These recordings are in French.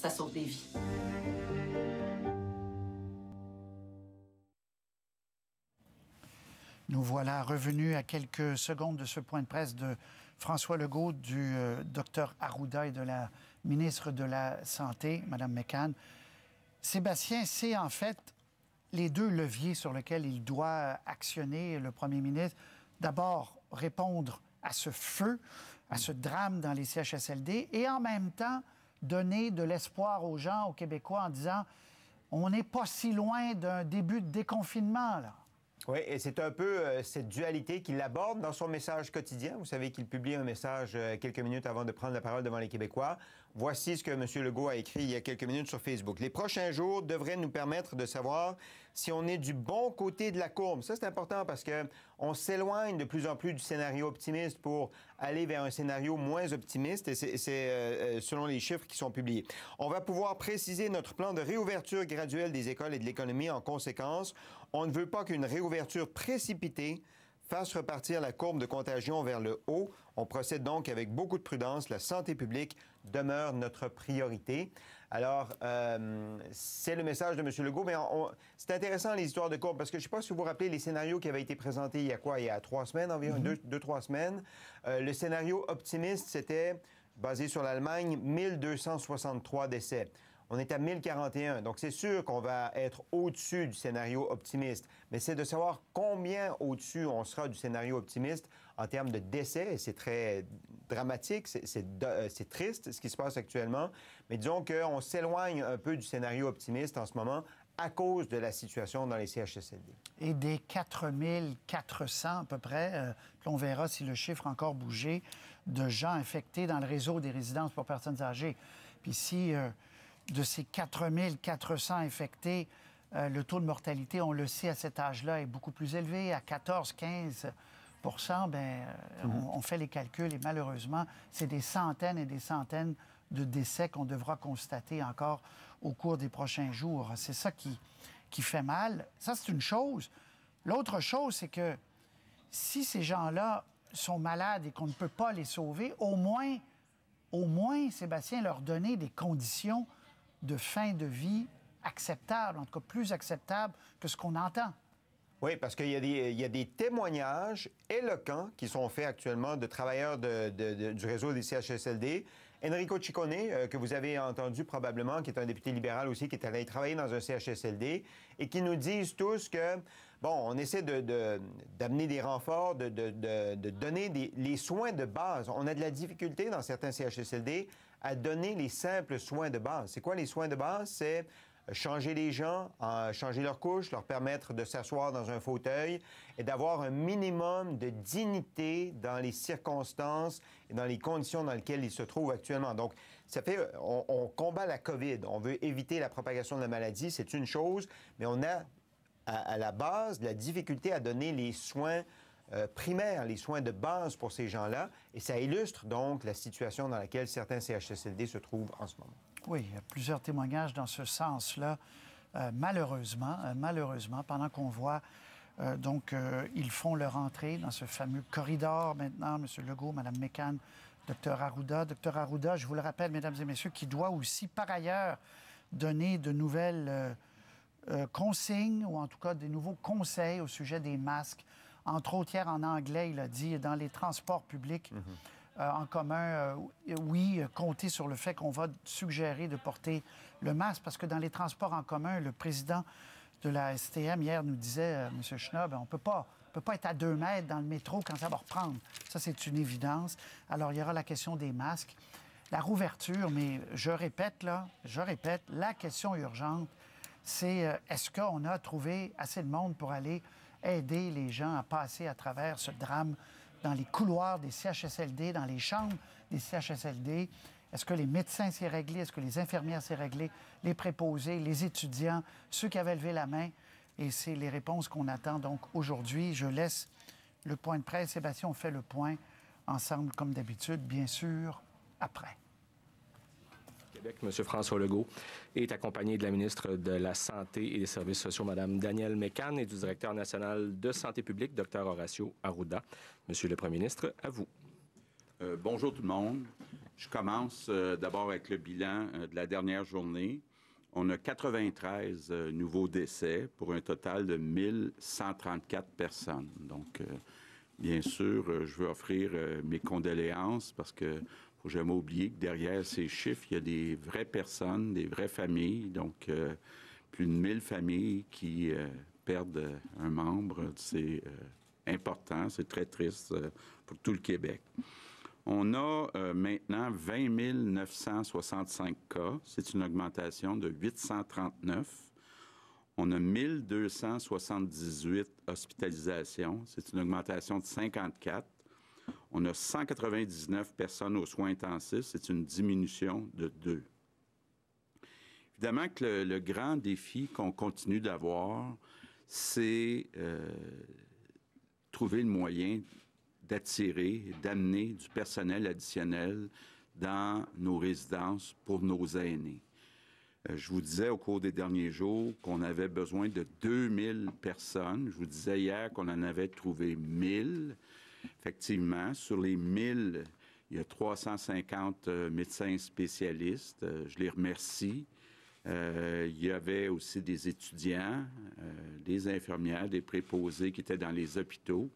ça sauve des vies. Nous voilà revenus à quelques secondes de ce point de presse de François Legault, du Dr Arruda et de la ministre de la Santé, Mme McCann. Sébastien, c'est en fait les deux leviers sur lesquels il doit actionner, le premier ministre. D'abord, répondre à ce feu, à ce drame dans les CHSLD, et en même temps, donner de l'espoir aux gens, aux Québécois, en disant on n'est pas si loin d'un début de déconfinement, là. Oui, et c'est un peu cette dualité qu'il aborde dans son message quotidien. Vous savez qu'il publie un message quelques minutes avant de prendre la parole devant les Québécois. Voici ce que M. Legault a écrit il y a quelques minutes sur Facebook. « Les prochains jours devraient nous permettre de savoir si on est du bon côté de la courbe. » Ça, c'est important parce qu'on s'éloigne de plus en plus du scénario optimiste pour aller vers un scénario moins optimiste, et c'est selon les chiffres qui sont publiés. On va pouvoir préciser notre plan de réouverture graduelle des écoles et de l'économie en conséquence. On ne veut pas qu'une réouverture précipitée fasse repartir la courbe de contagion vers le haut. On procède donc avec beaucoup de prudence. La santé publique demeure notre priorité. Alors, c'est le message de M. Legault, mais c'est intéressant les histoires de courbe, parce que je ne sais pas si vous vous rappelez les scénarios qui avaient été présentés il y a quoi? Il y a 3 semaines environ, 2-3 semaines. Le scénario optimiste, c'était basé sur l'Allemagne, 1263 décès. On est à 1041, donc c'est sûr qu'on va être au-dessus du scénario optimiste. Mais c'est de savoir combien au-dessus on sera du scénario optimiste en termes de décès. C'est très dramatique, c'est triste ce qui se passe actuellement. Mais disons qu'on s'éloigne un peu du scénario optimiste en ce moment à cause de la situation dans les CHSLD. Et des 4400 à peu près, puis on verra si le chiffre a encore bougé, de gens infectés dans le réseau des résidences pour personnes âgées. Puis si... de ces 4400 infectés, le taux de mortalité, on le sait, à cet âge-là, est beaucoup plus élevé, à 14-15 on fait les calculs et malheureusement, c'est des centaines et des centaines de décès qu'on devra constater encore au cours des prochains jours. C'est ça qui fait mal. Ça, c'est une chose. L'autre chose, c'est que si ces gens-là sont malades et qu'on ne peut pas les sauver, au moins, Sébastien, leur donner des conditions de fin de vie acceptables, en tout cas plus acceptables que ce qu'on entend. Oui, parce qu'il y a des témoignages éloquents qui sont faits actuellement de travailleurs du réseau des CHSLD. Enrico Ciccone, que vous avez entendu probablement, qui est un député libéral aussi, qui est allé travailler dans un CHSLD, et qui nous disent tous que, bon, on essaie d'amener des renforts, de donner les soins de base. On a de la difficulté dans certains CHSLD à donner les simples soins de base. C'est quoi les soins de base? C'est changer les gens, changer leurs couches, leur permettre de s'asseoir dans un fauteuil et d'avoir un minimum de dignité dans les circonstances et dans les conditions dans lesquelles ils se trouvent actuellement. Donc, ça fait, on combat la COVID, on veut éviter la propagation de la maladie, c'est une chose, mais on a à la base de la difficulté à donner les soins primaires, les soins de base pour ces gens-là, et ça illustre donc la situation dans laquelle certains CHSLD se trouvent en ce moment. Oui, il y a plusieurs témoignages dans ce sens-là. Malheureusement, pendant qu'on voit, ils font leur entrée dans ce fameux corridor maintenant, M. Legault, Mme McCann, Dr Arruda. Dr Arruda, je vous le rappelle, mesdames et messieurs, qui doit aussi, par ailleurs, donner de nouvelles consignes, ou en tout cas des nouveaux conseils au sujet des masques. Entre autres, hier, en anglais, il a dit, dans les transports publics en commun, oui, compter sur le fait qu'on va suggérer de porter le masque, parce que dans les transports en commun, le président de la STM, hier, nous disait, M. Schnob, on ne peut pas être à 2 mètres dans le métro quand ça va reprendre. Ça, c'est une évidence. Alors, il y aura la question des masques. La rouverture, mais je répète, la question urgente, c'est est-ce qu'on a trouvé assez de monde pour aller aider les gens à passer à travers ce drame dans les couloirs des CHSLD, dans les chambres des CHSLD? Est-ce que les médecins s'y réglés? Est-ce que les infirmières s'y réglés? Les préposés, les étudiants, ceux qui avaient levé la main? Et c'est les réponses qu'on attend donc aujourd'hui. Je laisse le point de presse. Sébastien, on fait le point ensemble, comme d'habitude, bien sûr, après. Québec, M. François Legault est accompagné de la ministre de la Santé et des Services sociaux, Mme Danielle McCann, et du directeur national de santé publique, Dr Horacio Arruda. Monsieur le Premier ministre, à vous. Bonjour tout le monde. Je commence d'abord avec le bilan de la dernière journée. On a 93 nouveaux décès pour un total de 1134 personnes. Donc, bien sûr, je veux offrir mes condoléances parce que faut jamais oublier que derrière ces chiffres, il y a des vraies personnes, des vraies familles. Donc, plus de 1000 familles qui perdent un membre. C'est important, c'est très triste pour tout le Québec. On a maintenant 20 965 cas. C'est une augmentation de 839. On a 1278 hospitalisations. C'est une augmentation de 54. On a 199 personnes aux soins intensifs. C'est une diminution de 2. Évidemment que le grand défi qu'on continue d'avoir, c'est trouver le moyen d'attirer, d'amener du personnel additionnel dans nos résidences pour nos aînés. Je vous disais au cours des derniers jours qu'on avait besoin de 2000 personnes. Je vous disais hier qu'on en avait trouvé 1000. Effectivement, sur les 1000, il y a 350 médecins spécialistes. Je les remercie. Il y avait aussi des étudiants, des infirmières, des préposés qui étaient dans les hôpitaux.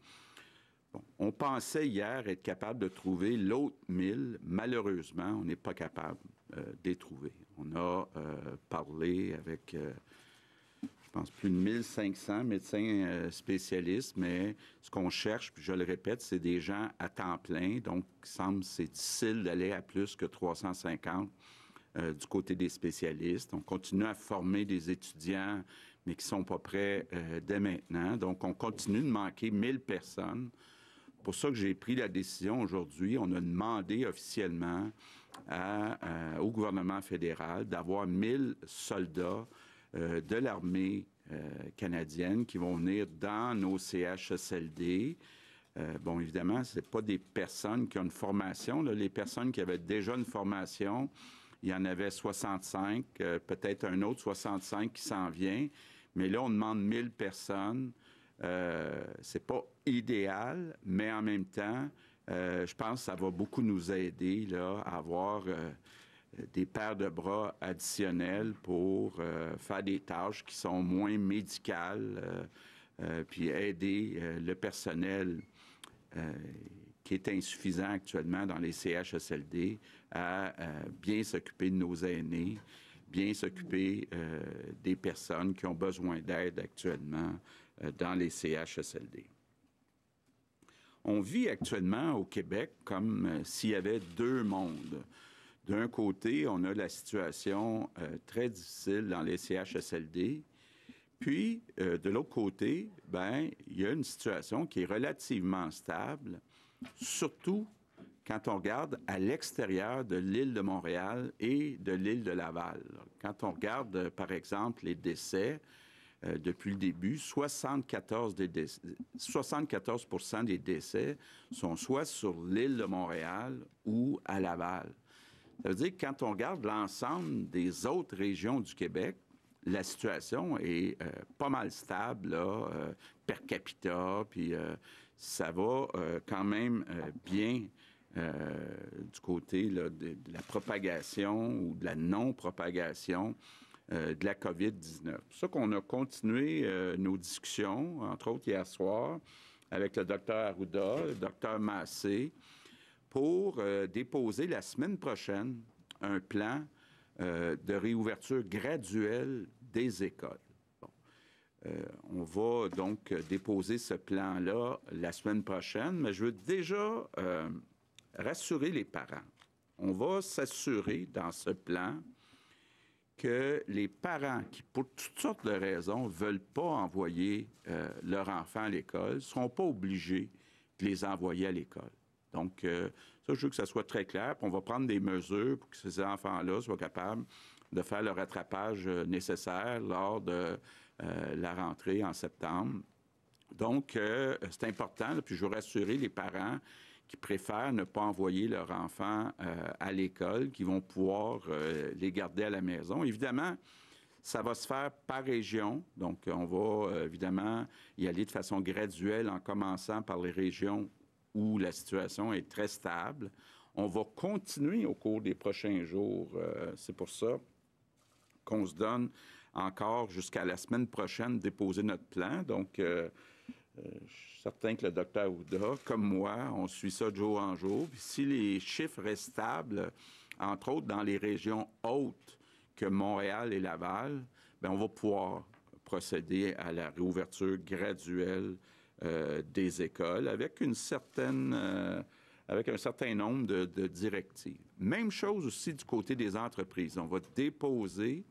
Bon, on pensait hier être capable de trouver l'autre 1000. Malheureusement, on n'est pas capable de les trouver. On a parlé avec, je pense, plus de 1500 médecins spécialistes, mais ce qu'on cherche, puis je le répète, c'est des gens à temps plein. Donc, il semble que c'est difficile d'aller à plus que 350 du côté des spécialistes. On continue à former des étudiants, mais qui ne sont pas prêts dès maintenant. Donc, on continue de manquer 1000 personnes. C'est pour ça que j'ai pris la décision aujourd'hui. On a demandé officiellement au gouvernement fédéral d'avoir 1000 soldats de l'armée canadienne qui vont venir dans nos CHSLD. Bon, évidemment, ce n'est pas des personnes qui ont une formation. Là. Les personnes qui avaient déjà une formation, il y en avait 65, peut-être un autre 65 qui s'en vient. Mais là, on demande 1000 personnes. C'est pas idéal, mais en même temps, je pense que ça va beaucoup nous aider là, à avoir des paires de bras additionnels pour faire des tâches qui sont moins médicales, puis aider le personnel qui est insuffisant actuellement dans les CHSLD à bien s'occuper de nos aînés, bien s'occuper des personnes qui ont besoin d'aide actuellement dans les CHSLD. On vit actuellement au Québec comme s'il y avait deux mondes. D'un côté, on a la situation très difficile dans les CHSLD, puis de l'autre côté, ben, il y a une situation qui est relativement stable, surtout quand on regarde à l'extérieur de l'île de Montréal et de l'île de Laval. Quand on regarde, par exemple, les décès, depuis le début, 74 des décès sont soit sur l'île de Montréal ou à Laval. Ça veut dire que quand on regarde l'ensemble des autres régions du Québec, la situation est pas mal stable, là, per capita, puis ça va quand même bien du côté là, de la propagation ou de la non-propagation de la COVID-19. C'est pour ça qu'on a continué nos discussions, entre autres hier soir, avec le Dr Arruda, le Dr Massé, pour déposer la semaine prochaine un plan de réouverture graduelle des écoles. Bon. On va donc déposer ce plan-là la semaine prochaine, mais je veux déjà rassurer les parents. On va s'assurer dans ce plan que les parents qui, pour toutes sortes de raisons, ne veulent pas envoyer leur enfant à l'école ne seront pas obligés de les envoyer à l'école. Donc, ça, je veux que ça soit très clair. Puis on va prendre des mesures pour que ces enfants-là soient capables de faire le rattrapage nécessaire lors de la rentrée en septembre. Donc, c'est important. Là, puis je veux rassurer les parents qui préfèrent ne pas envoyer leurs enfants à l'école, qui vont pouvoir les garder à la maison. Évidemment, ça va se faire par région. Donc, on va évidemment y aller de façon graduelle en commençant par les régions où la situation est très stable. On va continuer au cours des prochains jours. C'est pour ça qu'on se donne encore jusqu'à la semaine prochaine déposer notre plan. Donc, je suis certain que le docteur Arruda, comme moi, on suit ça de jour en jour. Puis si les chiffres restent stables, entre autres dans les régions hautes que Montréal et Laval, bien, on va pouvoir procéder à la réouverture graduelle des écoles avec un certain nombre de directives. Même chose aussi du côté des entreprises. On va déposer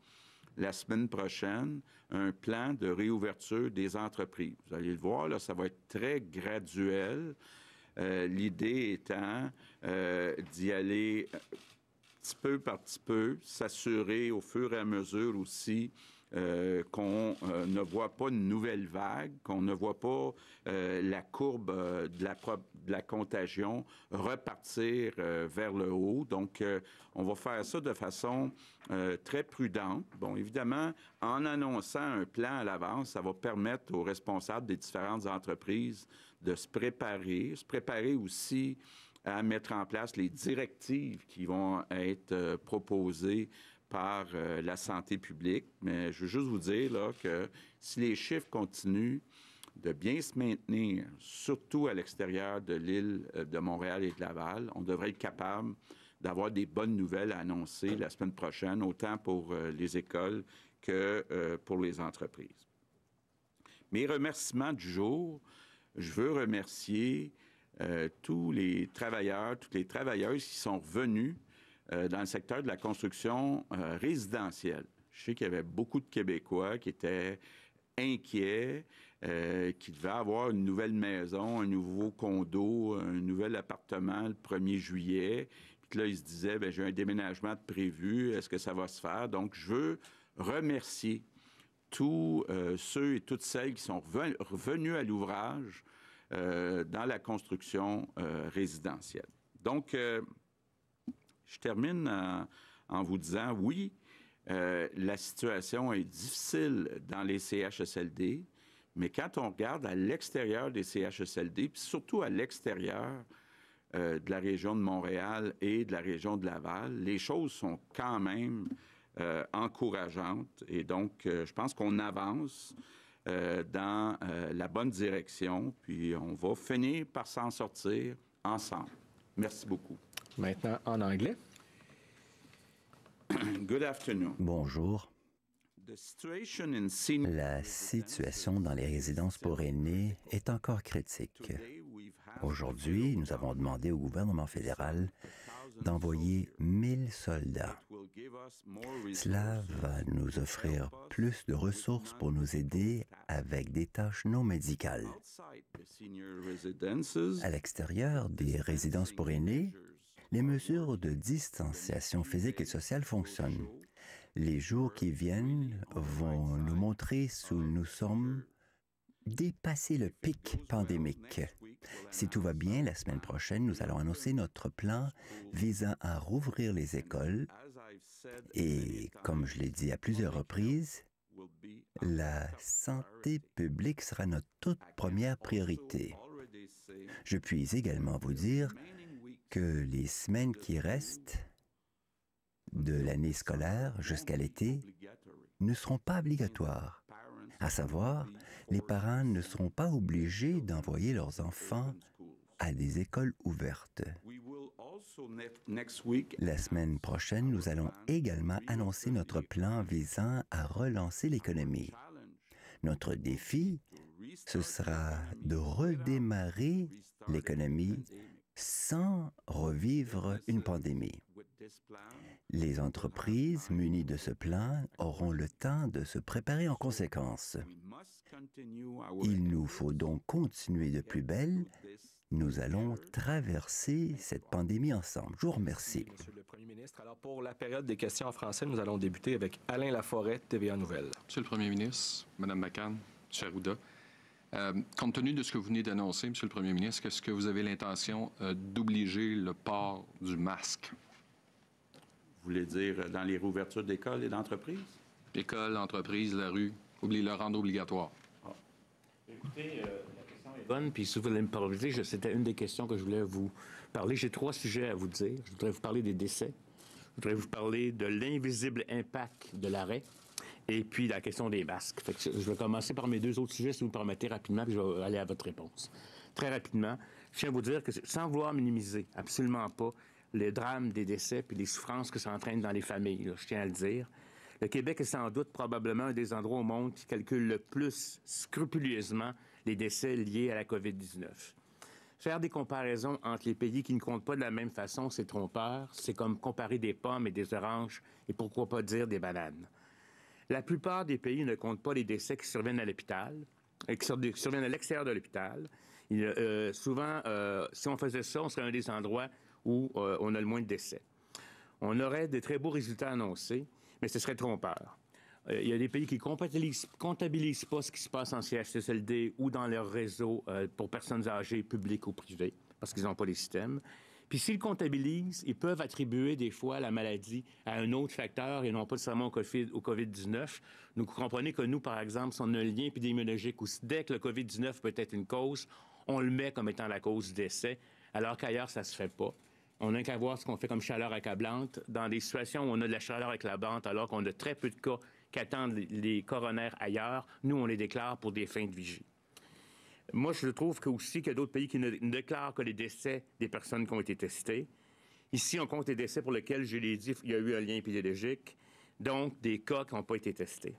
la semaine prochaine un plan de réouverture des entreprises. Vous allez le voir, là, ça va être très graduel. L'idée étant d'y aller petit peu par petit peu, s'assurer au fur et à mesure aussi qu'on ne voit pas une nouvelle vague, qu'on ne voit pas la courbe de la contagion repartir vers le haut. Donc, on va faire ça de façon très prudente. Bon, évidemment, en annonçant un plan à l'avance, ça va permettre aux responsables des différentes entreprises de se préparer aussi à mettre en place les directives qui vont être proposées par la santé publique. Mais je veux juste vous dire là, que si les chiffres continuent de bien se maintenir, surtout à l'extérieur de l'île de Montréal et de Laval, on devrait être capable d'avoir des bonnes nouvelles à annoncer la semaine prochaine, autant pour les écoles que pour les entreprises. Mes remerciements du jour, je veux remercier tous les travailleurs, toutes les travailleuses qui sont revenus dans le secteur de la construction résidentielle. Je sais qu'il y avait beaucoup de Québécois qui étaient inquiets, qui devaient avoir une nouvelle maison, un nouveau condo, un nouvel appartement le 1er juillet. Puis là, ils se disaient, bien, j'ai un déménagement de prévu, est-ce que ça va se faire? Donc, je veux remercier tous ceux et toutes celles qui sont revenus à l'ouvrage dans la construction résidentielle. Donc, je termine en vous disant, oui, la situation est difficile dans les CHSLD, mais quand on regarde à l'extérieur des CHSLD, puis surtout à l'extérieur de la région de Montréal et de la région de Laval, les choses sont quand même encourageantes. Et donc, je pense qu'on avance dans la bonne direction, puis on va finir par s'en sortir ensemble. Merci beaucoup. Maintenant, en anglais. Good afternoon. Bonjour. La situation dans les résidences pour aînés est encore critique. Aujourd'hui, nous avons demandé au gouvernement fédéral d'envoyer 1000 soldats. Cela va nous offrir plus de ressources pour nous aider avec des tâches non médicales. À l'extérieur des résidences pour aînés, les mesures de distanciation physique et sociale fonctionnent. Les jours qui viennent vont nous montrer où nous sommes dépassé le pic pandémique. Si tout va bien, la semaine prochaine, nous allons annoncer notre plan visant à rouvrir les écoles et, comme je l'ai dit à plusieurs reprises, la santé publique sera notre toute première priorité. Je puis également vous dire que les semaines qui restent de l'année scolaire jusqu'à l'été ne seront pas obligatoires. À savoir, les parents ne seront pas obligés d'envoyer leurs enfants à des écoles ouvertes. La semaine prochaine, nous allons également annoncer notre plan visant à relancer l'économie. Notre défi, ce sera de redémarrer l'économie sans revivre une pandémie. Les entreprises munies de ce plan auront le temps de se préparer en conséquence. Il nous faut donc continuer de plus belle. Nous allons traverser cette pandémie ensemble. Je vous remercie. Monsieur le Premier ministre, alors pour la période des questions en français, nous allons débuter avec Alain Laforêt, TVA Nouvelles. Monsieur le Premier ministre, Mme McCann, M. Arruda, compte tenu de ce que vous venez d'annoncer, Monsieur le Premier ministre, est-ce que vous avez l'intention d'obliger le port du masque? Vous voulez dire dans les réouvertures d'écoles et d'entreprises? Écoles, entreprises, la rue, le rendre obligatoire. Écoutez, la question est Puis si vous voulez me parler, c'était une des questions que je voulais vous parler. J'ai 3 sujets à vous dire. Je voudrais vous parler des décès. Je voudrais vous parler de l'invisible impact de l'arrêt. Et puis la question des masques. Fait que je vais commencer par mes 2 autres sujets, si vous me permettez rapidement, puis je vais aller à votre réponse. Très rapidement, je tiens à vous dire que sans vouloir minimiser, absolument pas, les drames des décès puis les souffrances que ça entraîne dans les familles, là, je tiens à le dire. Le Québec est sans doute probablement un des endroits au monde qui calcule le plus scrupuleusement les décès liés à la COVID-19. Faire des comparaisons entre les pays qui ne comptent pas de la même façon, c'est trompeur. C'est comme comparer des pommes et des oranges, et pourquoi pas dire des bananes. La plupart des pays ne comptent pas les décès qui surviennent à l'hôpital, qui surviennent à l'extérieur de l'hôpital. Souvent, si on faisait ça, on serait un des endroits où on a le moins de décès. On aurait de très beaux résultats annoncés, mais ce serait trompeur. Il y a des pays qui ne comptabilisent pas ce qui se passe en CHSLD ou dans leur réseau pour personnes âgées, publiques ou privées, parce qu'ils n'ont pas les systèmes. Puis s'ils comptabilisent, ils peuvent attribuer des fois la maladie à un autre facteur et non pas seulement au COVID-19. Vous comprenez que nous, par exemple, si on a un lien épidémiologique où dès que le COVID-19 peut être une cause, on le met comme étant la cause du décès, alors qu'ailleurs, ça ne se fait pas. On n'a qu'à voir ce qu'on fait comme chaleur accablante. Dans des situations où on a de la chaleur accablante, alors qu'on a très peu de cas qui attendent les coronaires ailleurs, nous, on les déclare pour des fins de vigie. Moi, je trouve aussi qu'il y a d'autres pays qui ne déclarent que les décès des personnes qui ont été testées. Ici, on compte les décès pour lesquels, je l'ai dit, il y a eu un lien épidémiologique, donc des cas qui n'ont pas été testés.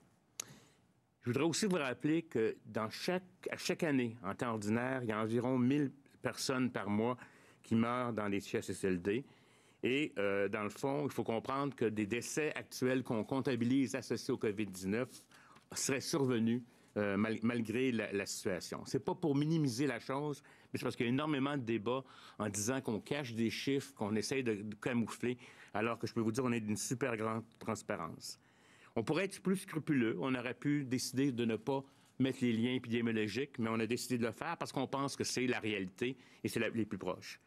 Je voudrais aussi vous rappeler que à chaque année, en temps ordinaire, il y a environ 1000 personnes par mois qui meurent dans les CHSLD. Et dans le fond, il faut comprendre que des décès actuels qu'on comptabilise associés au COVID-19 seraient survenus malgré la situation. C'est pas pour minimiser la chose, mais c'est parce qu'il y a énormément de débats en disant qu'on cache des chiffres, qu'on essaye de camoufler, alors que je peux vous dire qu'on est d'une super grande transparence. On pourrait être plus scrupuleux. On aurait pu décider de ne pas mettre les liens épidémiologiques, mais on a décidé de le faire parce qu'on pense que c'est la réalité et c'est les plus proches.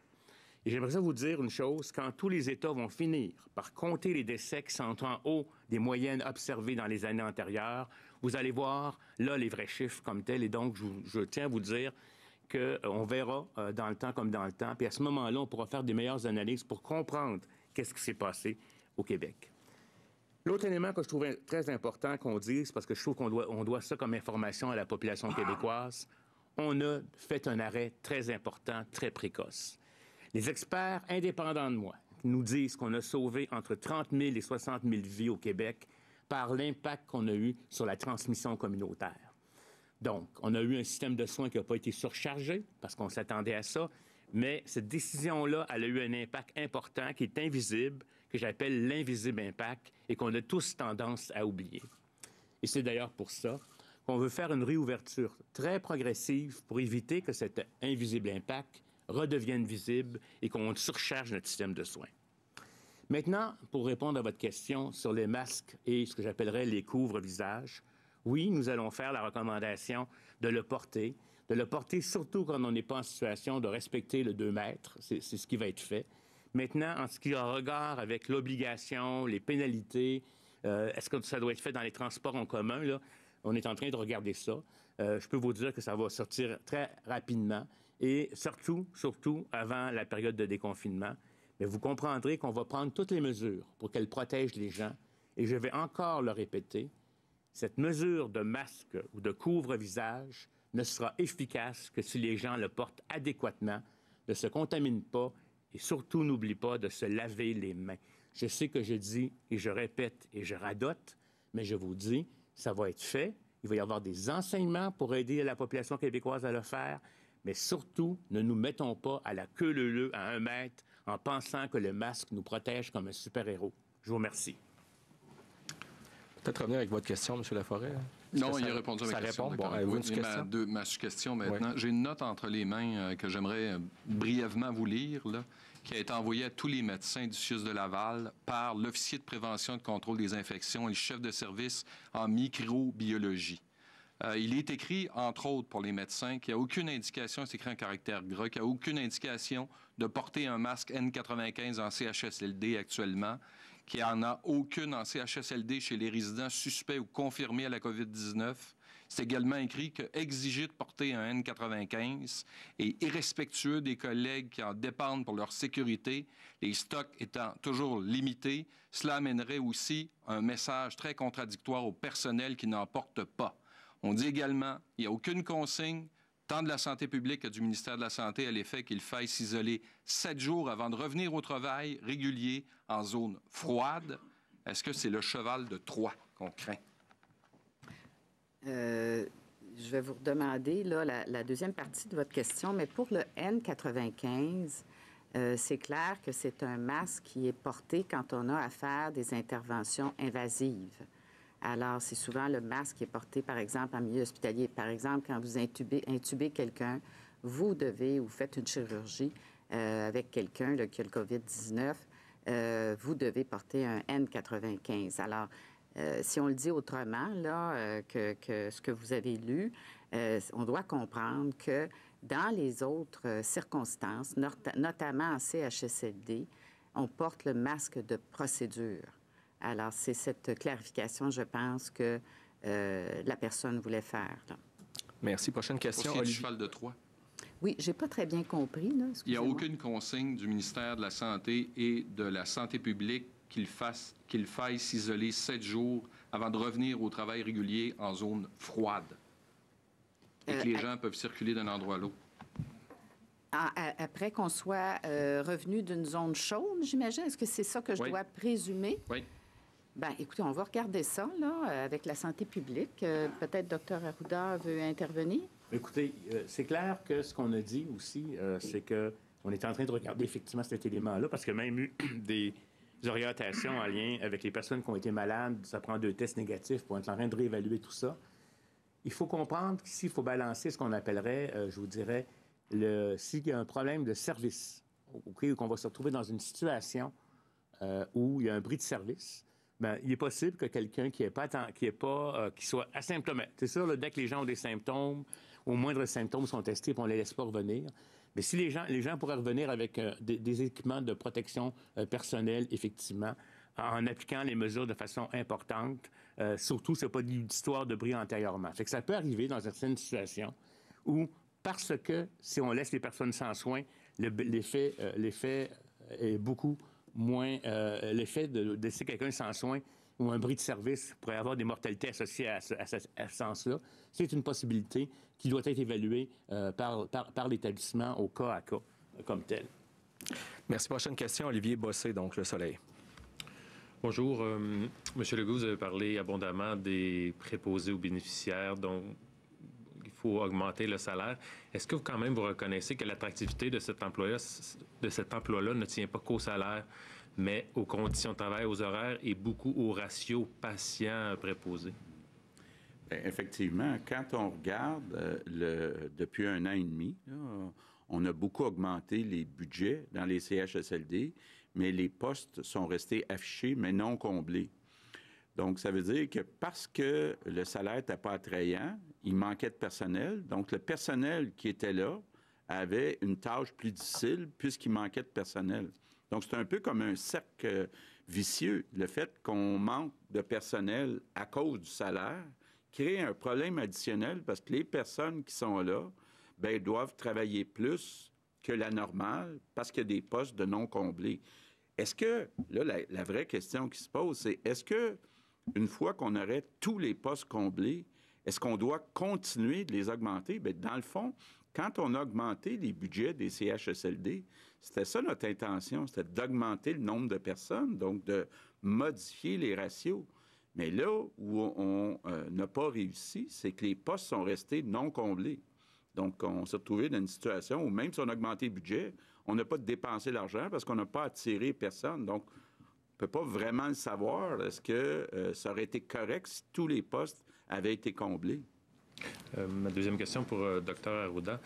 Et j'aimerais ça vous dire une chose, quand tous les États vont finir par compter les décès qui sont en haut des moyennes observées dans les années antérieures, vous allez voir là les vrais chiffres comme tels. Et donc, je tiens à vous dire qu'on verra dans le temps comme dans le temps. Puis à ce moment-là, on pourra faire des meilleures analyses pour comprendre qu'est-ce qui s'est passé au Québec. L'autre élément que je trouvais très important qu'on dise, parce que je trouve qu'on doit ça comme information à la population québécoise, on a fait un arrêt très important, très précoce. Les experts indépendants de moi nous disent qu'on a sauvé entre 30 000 et 60 000 vies au Québec par l'impact qu'on a eu sur la transmission communautaire. Donc, on a eu un système de soins qui n'a pas été surchargé, parce qu'on s'attendait à ça, mais cette décision-là, elle a eu un impact important qui est invisible, que j'appelle l'invisible impact, et qu'on a tous tendance à oublier. Et c'est d'ailleurs pour ça qu'on veut faire une réouverture très progressive pour éviter que cet invisible impact redevienne visible et qu'on surcharge notre système de soins. Maintenant, pour répondre à votre question sur les masques et ce que j'appellerais les couvre-visages, oui, nous allons faire la recommandation de le porter surtout quand on n'est pas en situation de respecter le 2 mètres. C'est ce qui va être fait. Maintenant, en ce qui a regard avec l'obligation, les pénalités, est-ce que ça doit être fait dans les transports en commun, là? On est en train de regarder ça. Je peux vous dire que ça va sortir très rapidement et surtout avant la période de déconfinement. Mais vous comprendrez qu'on va prendre toutes les mesures pour qu'elles protègent les gens. Et je vais encore le répéter, cette mesure de masque ou de couvre-visage ne sera efficace que si les gens le portent adéquatement, ne se contaminent pas et surtout n'oublient pas de se laver les mains. Je sais que je dis et je répète et je radote, mais je vous dis, ça va être fait. Il va y avoir des enseignements pour aider la population québécoise à le faire, mais surtout, ne nous mettons pas à la queue leu-leu à 1 mètre en pensant que le masque nous protège comme un super-héros. Je vous remercie. Peut-être revenir avec votre question, M. Laforêt. Non, il a répondu à ma question. Bon, avez-vous une question? Ma question maintenant. Oui. J'ai une note entre les mains que j'aimerais brièvement vous lire, là, qui a été envoyée à tous les médecins du CIUS de Laval par l'officier de prévention et de contrôle des infections et le chef de service en microbiologie. Il est écrit, entre autres, pour les médecins, qu'il n'y a aucune indication, c'est écrit en caractère gras, qu'il n'y a aucune indication de porter un masque N95 en CHSLD actuellement, qu'il n'y en a aucune en CHSLD chez les résidents suspects ou confirmés à la COVID-19. C'est également écrit que exiger de porter un N95 est irrespectueux des collègues qui en dépendent pour leur sécurité, les stocks étant toujours limités. Cela amènerait aussi un message très contradictoire au personnel qui n'en porte pas. On dit également qu'il n'y a aucune consigne, tant de la santé publique que du ministère de la Santé, à l'effet qu'il faille s'isoler 7 jours avant de revenir au travail régulier en zone froide. Est-ce que c'est le cheval de Troie qu'on craint? Je vais vous redemander là, la deuxième partie de votre question, mais pour le N95, c'est clair que c'est un masque qui est porté quand on a à faire des interventions invasives. Alors, c'est souvent le masque qui est porté, par exemple, en milieu hospitalier. Par exemple, quand vous intubez quelqu'un, vous faites une chirurgie avec quelqu'un qui a le COVID-19, vous devez porter un N95. Alors, si on le dit autrement, là, que ce que vous avez lu, on doit comprendre que dans les autres circonstances, notamment en CHSLD, on porte le masque de procédure. Alors, c'est cette clarification, je pense, que la personne voulait faire. Là. Merci. Prochaine question. Aussi du cheval de Troie. Oui, j'ai pas très bien compris. Là, il n'y a aucune consigne du ministère de la Santé et de la Santé publique qu'il faille s'isoler 7 jours avant de revenir au travail régulier en zone froide et que les gens peuvent circuler d'un endroit à l'autre. Après qu'on soit revenu d'une zone chaude, j'imagine. Est-ce que c'est ça que je dois présumer? Oui. Bien, écoutez, on va regarder ça, là, avec la santé publique. Peut-être Dr Arruda veut intervenir? Écoutez, c'est clair que ce qu'on a dit aussi, c'est qu'on est en train de regarder effectivement cet élément-là, parce qu'il y a même eu des orientations en lien avec les personnes qui ont été malades. Ça prend 2 tests négatifs pour être en train de réévaluer tout ça. Il faut comprendre qu'ici, il faut balancer ce qu'on appellerait, je vous dirais, s'il y a un problème de service, ou qu'on va se retrouver dans une situation où il y a un bris de service, bien, il est possible que quelqu'un qui soit asymptomatique. C'est sûr, là, dès que les gens ont des symptômes, au moindre symptômes sont testés, puis on ne les laisse pas revenir. Mais si les gens pourraient revenir avec des équipements de protection personnelle, effectivement, en appliquant les mesures de façon importante, surtout, ce n'est pas d'histoire de bris antérieurement. Fait que ça peut arriver dans certaines situations où, parce que si on laisse les personnes sans soins, l'effet est beaucoup moins... l'effet de laisser quelqu'un sans soins ou un bris de service pourrait avoir des mortalités associées à ce sens-là. C'est une possibilité qui doit être évaluée par l'établissement au cas à cas comme tel. Merci. Prochaine question, Olivier Bossé, donc Le Soleil. Bonjour. Monsieur Legault, vous avez parlé abondamment des préposés aux bénéficiaires, dont il faut augmenter le salaire. Est-ce que quand même vous reconnaissez que l'attractivité de cet emploi-là ne tient pas qu'au salaire, mais aux conditions de travail, aux horaires et beaucoup au ratio patient-préposé? Bien, effectivement, quand on regarde depuis 1 an et demi, là, on a beaucoup augmenté les budgets dans les CHSLD, mais les postes sont restés affichés, mais non comblés. Donc, ça veut dire que parce que le salaire n'était pas attrayant, il manquait de personnel. Donc, le personnel qui était là avait une tâche plus difficile puisqu'il manquait de personnel. Donc, c'est un peu comme un cercle vicieux. Le fait qu'on manque de personnel à cause du salaire crée un problème additionnel parce que les personnes qui sont là, bien, doivent travailler plus que la normale parce qu'il y a des postes de non comblés. Est-ce que, là, la vraie question qui se pose, c'est est-ce que, une fois qu'on aurait tous les postes comblés, est-ce qu'on doit continuer de les augmenter? Bien, dans le fond, quand on a augmenté les budgets des CHSLD, c'était ça notre intention, c'était d'augmenter le nombre de personnes, donc de modifier les ratios. Mais là où on n'a pas réussi, c'est que les postes sont restés non comblés. Donc, on s'est retrouvé dans une situation où même si on a augmenté le budget, on n'a pas dépensé l'argent parce qu'on n'a pas attiré personne. Donc, on ne peut pas vraiment le savoir. Est-ce que ça aurait été correct si tous les postes avaient été comblés? Ma deuxième question pour Dr Arruda.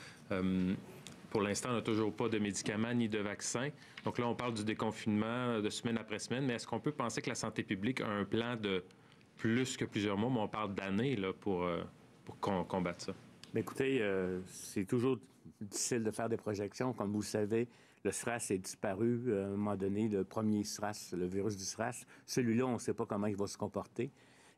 Pour l'instant, on n'a toujours pas de médicaments ni de vaccins. Donc là, on parle du déconfinement de semaine après semaine, mais est-ce qu'on peut penser que la santé publique a un plan de plus que plusieurs mois, mais on parle d'années là, pour combattre ça? Bien, écoutez, c'est toujours difficile de faire des projections. Comme vous le savez, le SRAS est disparu à un moment donné, le premier SRAS, le virus du SRAS. Celui-là, on ne sait pas comment il va se comporter.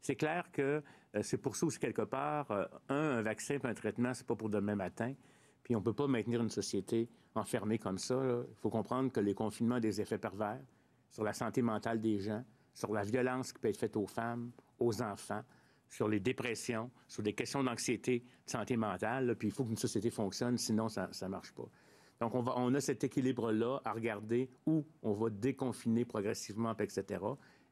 C'est clair que c'est pour ça aussi, quelque part, un vaccin et un traitement, c'est pas pour demain matin. Puis on ne peut pas maintenir une société enfermée comme ça. Il faut comprendre que les confinements ont des effets pervers sur la santé mentale des gens, sur la violence qui peut être faite aux femmes, aux enfants, sur les dépressions, sur des questions d'anxiété, de santé mentale. Là, puis il faut qu'une société fonctionne, sinon ça ne marche pas. Donc on a cet équilibre-là à regarder où on va déconfiner progressivement, etc.,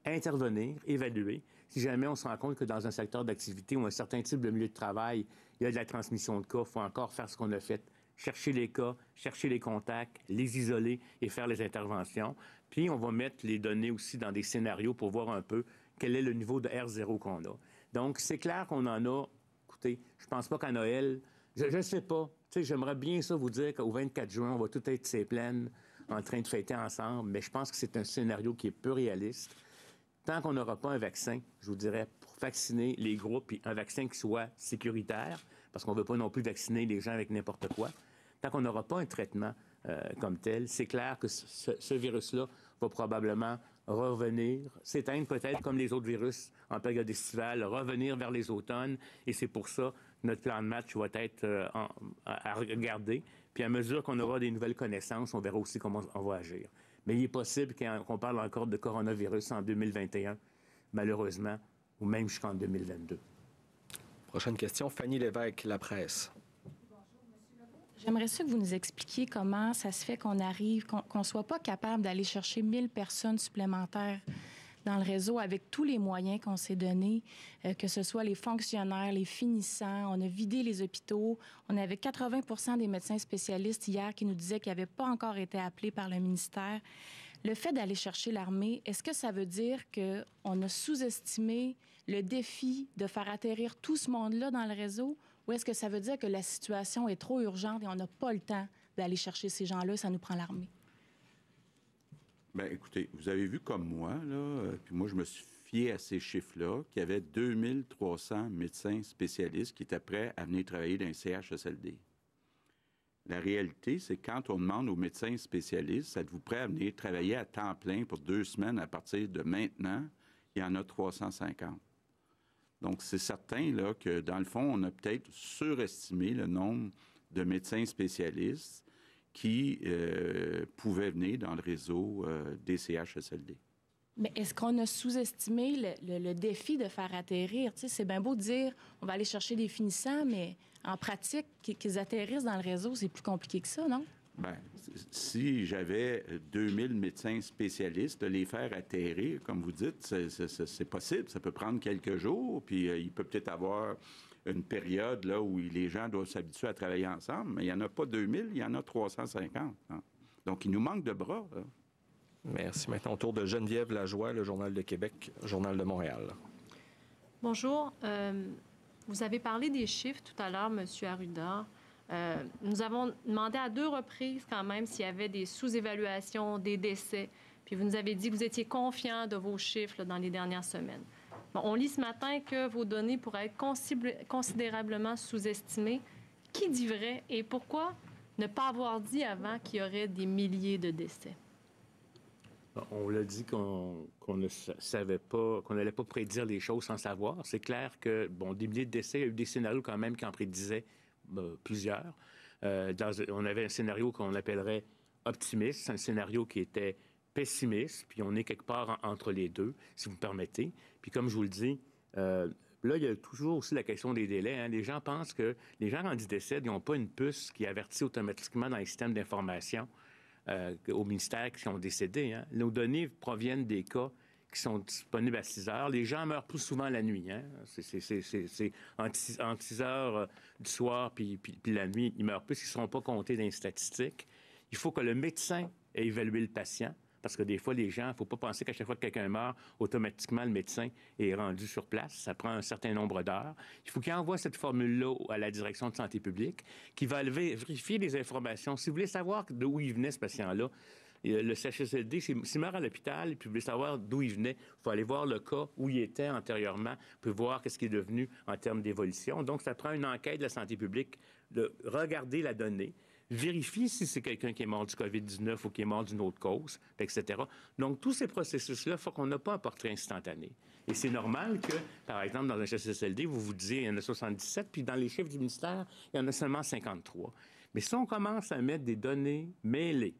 intervenir, évaluer. Si jamais on se rend compte que dans un secteur d'activité ou un certain type de milieu de travail, il y a de la transmission de cas, il faut encore faire ce qu'on a fait. Chercher les cas, chercher les contacts, les isoler et faire les interventions. Puis, on va mettre les données aussi dans des scénarios pour voir un peu quel est le niveau de R0 qu'on a. Donc, c'est clair qu'on en a... Écoutez, je pense pas qu'à Noël... Je ne sais pas. Tu sais, j'aimerais bien ça vous dire qu'au 24 juin, on va tout être ses plaines en train de fêter ensemble, mais je pense que c'est un scénario qui est peu réaliste. Tant qu'on n'aura pas un vaccin, je vous dirais, pour vacciner les groupes, puis un vaccin qui soit sécuritaire, parce qu'on ne veut pas non plus vacciner les gens avec n'importe quoi, tant qu'on n'aura pas un traitement comme tel, c'est clair que ce virus-là va probablement revenir, s'éteindre peut-être comme les autres virus en période estivale, revenir vers les automnes, et c'est pour ça que notre plan de match va être à regarder. Puis à mesure qu'on aura des nouvelles connaissances, on verra aussi comment on va agir. Mais il est possible qu'on parle encore de coronavirus en 2021, malheureusement, ou même jusqu'en 2022. Prochaine question, Fanny Lévesque, La Presse. J'aimerais ça que vous nous expliquiez comment ça se fait qu'on arrive, qu'on ne soit pas capable d'aller chercher 1000 personnes supplémentaires dans le réseau avec tous les moyens qu'on s'est donnés, que ce soit les fonctionnaires, les finissants. On a vidé les hôpitaux. On avait 80 des médecins spécialistes hier qui nous disaient qu'ils n'avaient pas encore été appelés par le ministère. Le fait d'aller chercher l'armée, est-ce que ça veut dire qu'on a sous-estimé le défi de faire atterrir tout ce monde-là dans le réseau? Ou est-ce que ça veut dire que la situation est trop urgente et on n'a pas le temps d'aller chercher ces gens-là, ça nous prend l'armée? Bien, écoutez, vous avez vu comme moi, là, puis moi, je me suis fié à ces chiffres-là, qu'il y avait 2300 médecins spécialistes qui étaient prêts à venir travailler dans les CHSLD. La réalité, c'est que quand on demande aux médecins spécialistes, êtes-vous prêts à venir travailler à temps plein pour 2 semaines à partir de maintenant, il y en a 350. Donc, c'est certain là, que, dans le fond, on a peut-être surestimé le nombre de médecins spécialistes qui pouvaient venir dans le réseau des CHSLD. Mais est-ce qu'on a sous-estimé le défi de faire atterrir? Tu sais, c'est bien beau de dire on va aller chercher des finissants, mais en pratique, qu'ils atterrissent dans le réseau, c'est plus compliqué que ça, non? Bien, si j'avais 2000 médecins spécialistes, de les faire atterrir, comme vous dites, c'est possible. Ça peut prendre quelques jours, puis il peut peut-être avoir une période là où les gens doivent s'habituer à travailler ensemble, mais il n'y en a pas 2000, il y en a 350. Hein. Donc, il nous manque de bras. Là. Merci. Maintenant, au tour de Geneviève Lajoie, le Journal de Québec, Journal de Montréal. Bonjour. Vous avez parlé des chiffres tout à l'heure, M. Arruda. Nous avons demandé à 2 reprises quand même s'il y avait des sous-évaluations, des décès. Puis vous nous avez dit que vous étiez confiant de vos chiffres là, dans les dernières semaines. Bon, on lit ce matin que vos données pourraient être considérablement sous-estimées. Qui dit vrai et pourquoi ne pas avoir dit avant qu'il y aurait des milliers de décès? On l'a dit qu'on ne savait pas, qu'on n'allait pas prédire les choses sans savoir. C'est clair que, bon, des milliers de décès, il y a eu des scénarios quand même qui en prédisaient plusieurs. On avait un scénario qu'on appellerait optimiste, un scénario qui était pessimiste, puis on est quelque part entre les deux, si vous me permettez. Puis comme je vous le dis, là, il y a toujours aussi la question des délais. Hein. Les gens pensent que les gens, quand ils décèdent, ils n'ont pas une puce qui avertit automatiquement dans les systèmes d'information au ministère qui sont décédés. Hein. Nos données proviennent des cas qui sont disponibles à 6 heures. Les gens meurent plus souvent la nuit. Hein. C'est entre 6 heures du soir puis la nuit, ils meurent plus. Ils ne seront pas comptés dans les statistiques. Il faut que le médecin ait évalué le patient. Parce que des fois, les gens, il ne faut pas penser qu'à chaque fois que quelqu'un meurt, automatiquement, le médecin est rendu sur place. Ça prend un certain nombre d'heures. Il faut qu'il envoie cette formule-là à la direction de santé publique, qui va vérifier les informations. Si vous voulez savoir d'où il venait, ce patient-là, le CHSLD, s'il meurt à l'hôpital, et puis vous voulez savoir d'où il venait, il faut aller voir le cas où il était antérieurement, puis voir qu'est-ce qui est devenu en termes d'évolution. Donc, ça prend une enquête de la santé publique, de regarder la donnée, vérifie si c'est quelqu'un qui est mort du COVID-19 ou qui est mort d'une autre cause, etc. Donc, tous ces processus-là font qu'on n'a pas un portrait instantané. Et c'est normal que, par exemple, dans un CHSLD, vous vous disiez, il y en a 77, puis dans les chiffres du ministère, il y en a seulement 53. Mais si on commence à mettre des données mêlées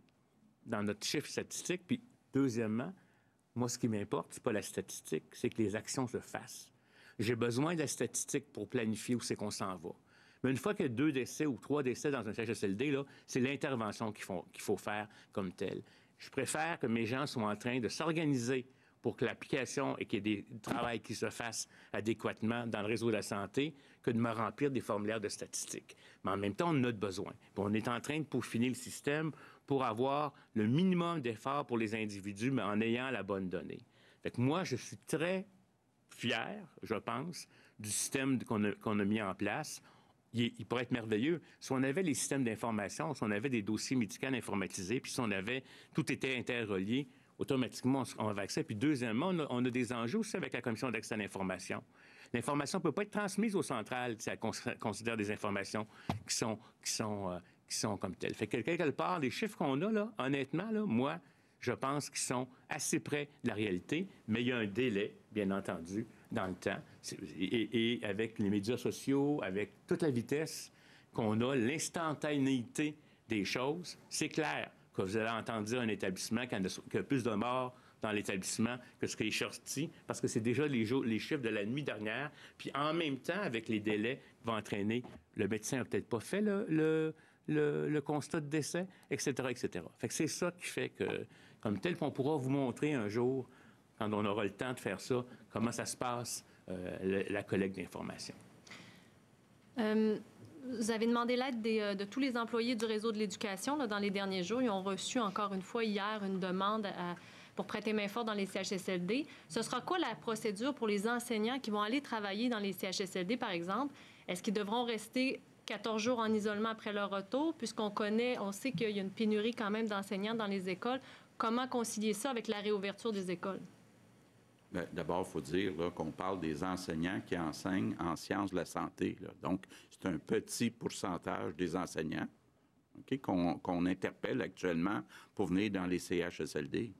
dans notre chiffre statistique, puis deuxièmement, moi, ce qui m'importe, c'est pas la statistique, c'est que les actions se fassent. J'ai besoin de la statistique pour planifier où c'est qu'on s'en va. Mais une fois qu'il y a 2 décès ou 3 décès dans un CHSLD, là, c'est l'intervention qu'il faut faire comme telle. Je préfère que mes gens soient en train de s'organiser pour que l'application et qu'il y ait des travail qui se fassent adéquatement dans le réseau de la santé que de me remplir des formulaires de statistiques. Mais en même temps, on en a besoin. Puis on est en train de peaufiner le système pour avoir le minimum d'efforts pour les individus, mais en ayant la bonne donnée. Fait que moi, je suis très fier, je pense, du système qu'on a mis en place. Il pourrait être merveilleux. Si on avait les systèmes d'information, si on avait des dossiers médicaux informatisés, puis si on avait, tout était interrelié, automatiquement, on avait accès. Puis deuxièmement, on a des enjeux aussi avec la Commission d'accès à l'information. L'information ne peut pas être transmise aux centrales si elle considère des informations qui sont comme telles. Fait que quelque part, les chiffres qu'on a, là, honnêtement, là, moi, je pense qu'ils sont assez près de la réalité, mais il y a un délai, bien entendu, dans le temps. Et avec les médias sociaux, avec toute la vitesse qu'on a, l'instantanéité des choses, c'est clair que vous allez entendre dire un établissement qu'il y a plus de morts dans l'établissement que ce qui est sorti, parce que c'est déjà les chiffres de la nuit dernière. Puis en même temps, avec les délais qui vont entraîner, le médecin n'a peut-être pas fait le constat de décès, etc., etc. Fait que c'est ça qui fait que, comme tel, qu'on pourra vous montrer un jour, quand on aura le temps de faire ça, comment ça se passe, la collecte d'informations. Vous avez demandé l'aide de tous les employés du réseau de l'éducation dans les derniers jours. Ils ont reçu encore une fois hier une demande pour prêter main forte dans les CHSLD. Ce sera quoi la procédure pour les enseignants qui vont aller travailler dans les CHSLD, par exemple? Est-ce qu'ils devront rester 14 jours en isolement après leur retour, puisqu'on sait qu'il y a une pénurie quand même d'enseignants dans les écoles? Comment concilier ça avec la réouverture des écoles? Bien, d'abord, il faut dire qu'on parle des enseignants qui enseignent en sciences de la santé. Là. Donc, c'est un petit pourcentage des enseignants qu'on interpelle actuellement pour venir dans les CHSLD.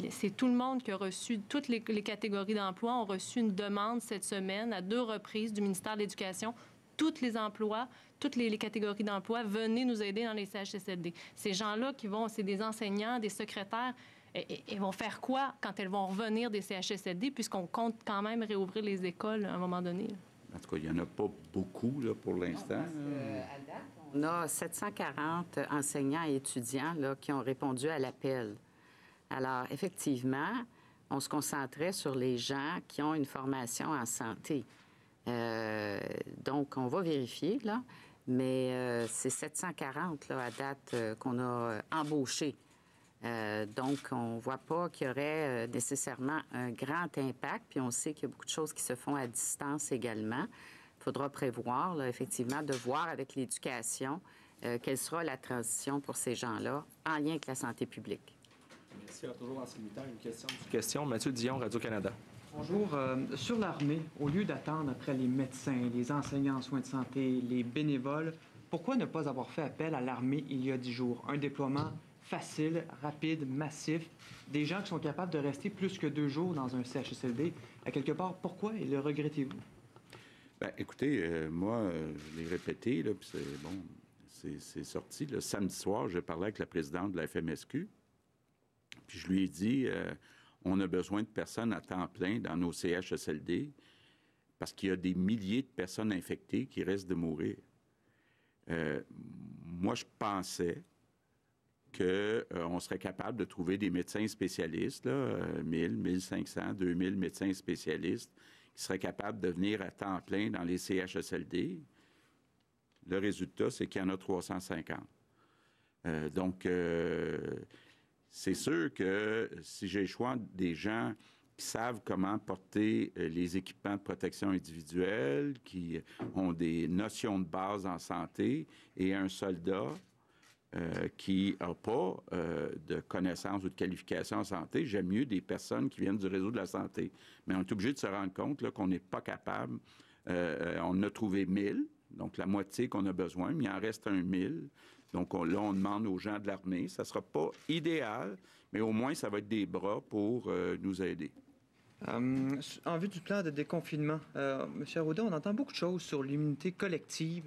C'est tout le monde qui a reçu, toutes les catégories d'emploi ont reçu une demande cette semaine à 2 reprises du ministère de l'Éducation. Tous les emplois, toutes les catégories d'emploi, venez nous aider dans les CHSLD. Ces gens-là c'est des enseignants, des secrétaires, et vont faire quoi quand elles vont revenir des CHSLD, puisqu'on compte quand même réouvrir les écoles à un moment donné? En tout cas, il n'y en a pas beaucoup là, pour l'instant. À date, on a 740 enseignants et étudiants là, qui ont répondu à l'appel. Alors, effectivement, on se concentrait sur les gens qui ont une formation en santé. Donc, on va vérifier, là, mais c'est 740 là, à date qu'on a embauchés. Donc, on ne voit pas qu'il y aurait nécessairement un grand impact, puis on sait qu'il y a beaucoup de choses qui se font à distance également. Il faudra prévoir, là, effectivement, de voir avec l'éducation quelle sera la transition pour ces gens-là en lien avec la santé publique. Merci. Toujours en simultané, une question. Mathieu Dion, Radio-Canada. Bonjour. Sur l'armée, au lieu d'attendre après les médecins, les enseignants en soins de santé, les bénévoles, pourquoi ne pas avoir fait appel à l'armée il y a 10 jours? Un déploiement facile, rapide, massif, des gens qui sont capables de rester plus que 2 jours dans un CHSLD. À quelque part, pourquoi et le regrettez-vous? Bien, écoutez, moi, je l'ai répété, là, puis c'est sorti. Le samedi soir, j'ai parlé avec la présidente de la FMSQ, puis je lui ai dit, on a besoin de personnes à temps plein dans nos CHSLD parce qu'il y a des milliers de personnes infectées qui restent de mourir. Moi, je pensais qu'on serait capable de trouver des médecins spécialistes, là, 1000, 1500, 2000 médecins spécialistes qui seraient capables de venir à temps plein dans les CHSLD. Le résultat, c'est qu'il y en a 350. Donc, c'est sûr que si j'ai le choix des gens qui savent comment porter les équipements de protection individuelle, qui ont des notions de base en santé, et un soldat qui n'a pas de connaissances ou de qualifications en santé, j'aime mieux des personnes qui viennent du réseau de la santé. Mais on est obligé de se rendre compte là, qu'on n'est pas capable. On en a trouvé 1000, donc la moitié qu'on a besoin, mais il en reste 1 000. Donc là, on demande aux gens de l'armée. Ça ne sera pas idéal, mais au moins, ça va être des bras pour nous aider. En vue du plan de déconfinement, M. Arruda, on entend beaucoup de choses sur l'immunité collective.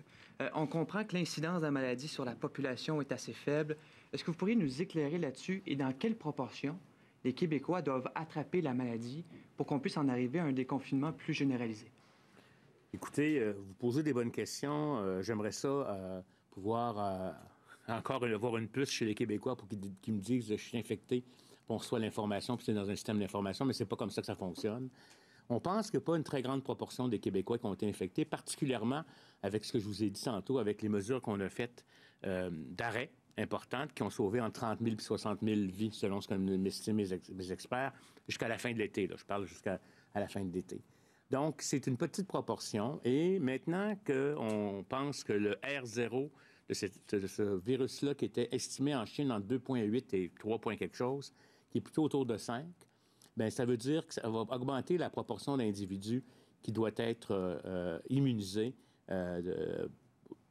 On comprend que l'incidence de la maladie sur la population est assez faible. Est-ce que vous pourriez nous éclairer là-dessus et dans quelle proportion les Québécois doivent attraper la maladie pour qu'on puisse en arriver à un déconfinement plus généralisé? Écoutez, vous posez des bonnes questions. J'aimerais ça pouvoir encore avoir une puce chez les Québécois pour qu'ils me disent je suis infecté, puis on reçoit l'information, puis c'est dans un système d'information, mais c'est pas comme ça que ça fonctionne. On pense qu'il n'y a pas une très grande proportion des Québécois qui ont été infectés, particulièrement avec ce que je vous ai dit tantôt, avec les mesures qu'on a faites d'arrêt importantes qui ont sauvé entre 30 000 et 60 000 vies, selon ce que m'estiment mes experts, jusqu'à la fin de l'été. Là. Je parle jusqu'à la fin de l'été. Donc, c'est une petite proportion. Et maintenant qu'on pense que le R0 de ce virus-là, qui était estimé en Chine entre 2,8 et 3 quelque chose, qui est plutôt autour de 5, bien, ça veut dire que ça va augmenter la proportion d'individus qui doit être immunisés.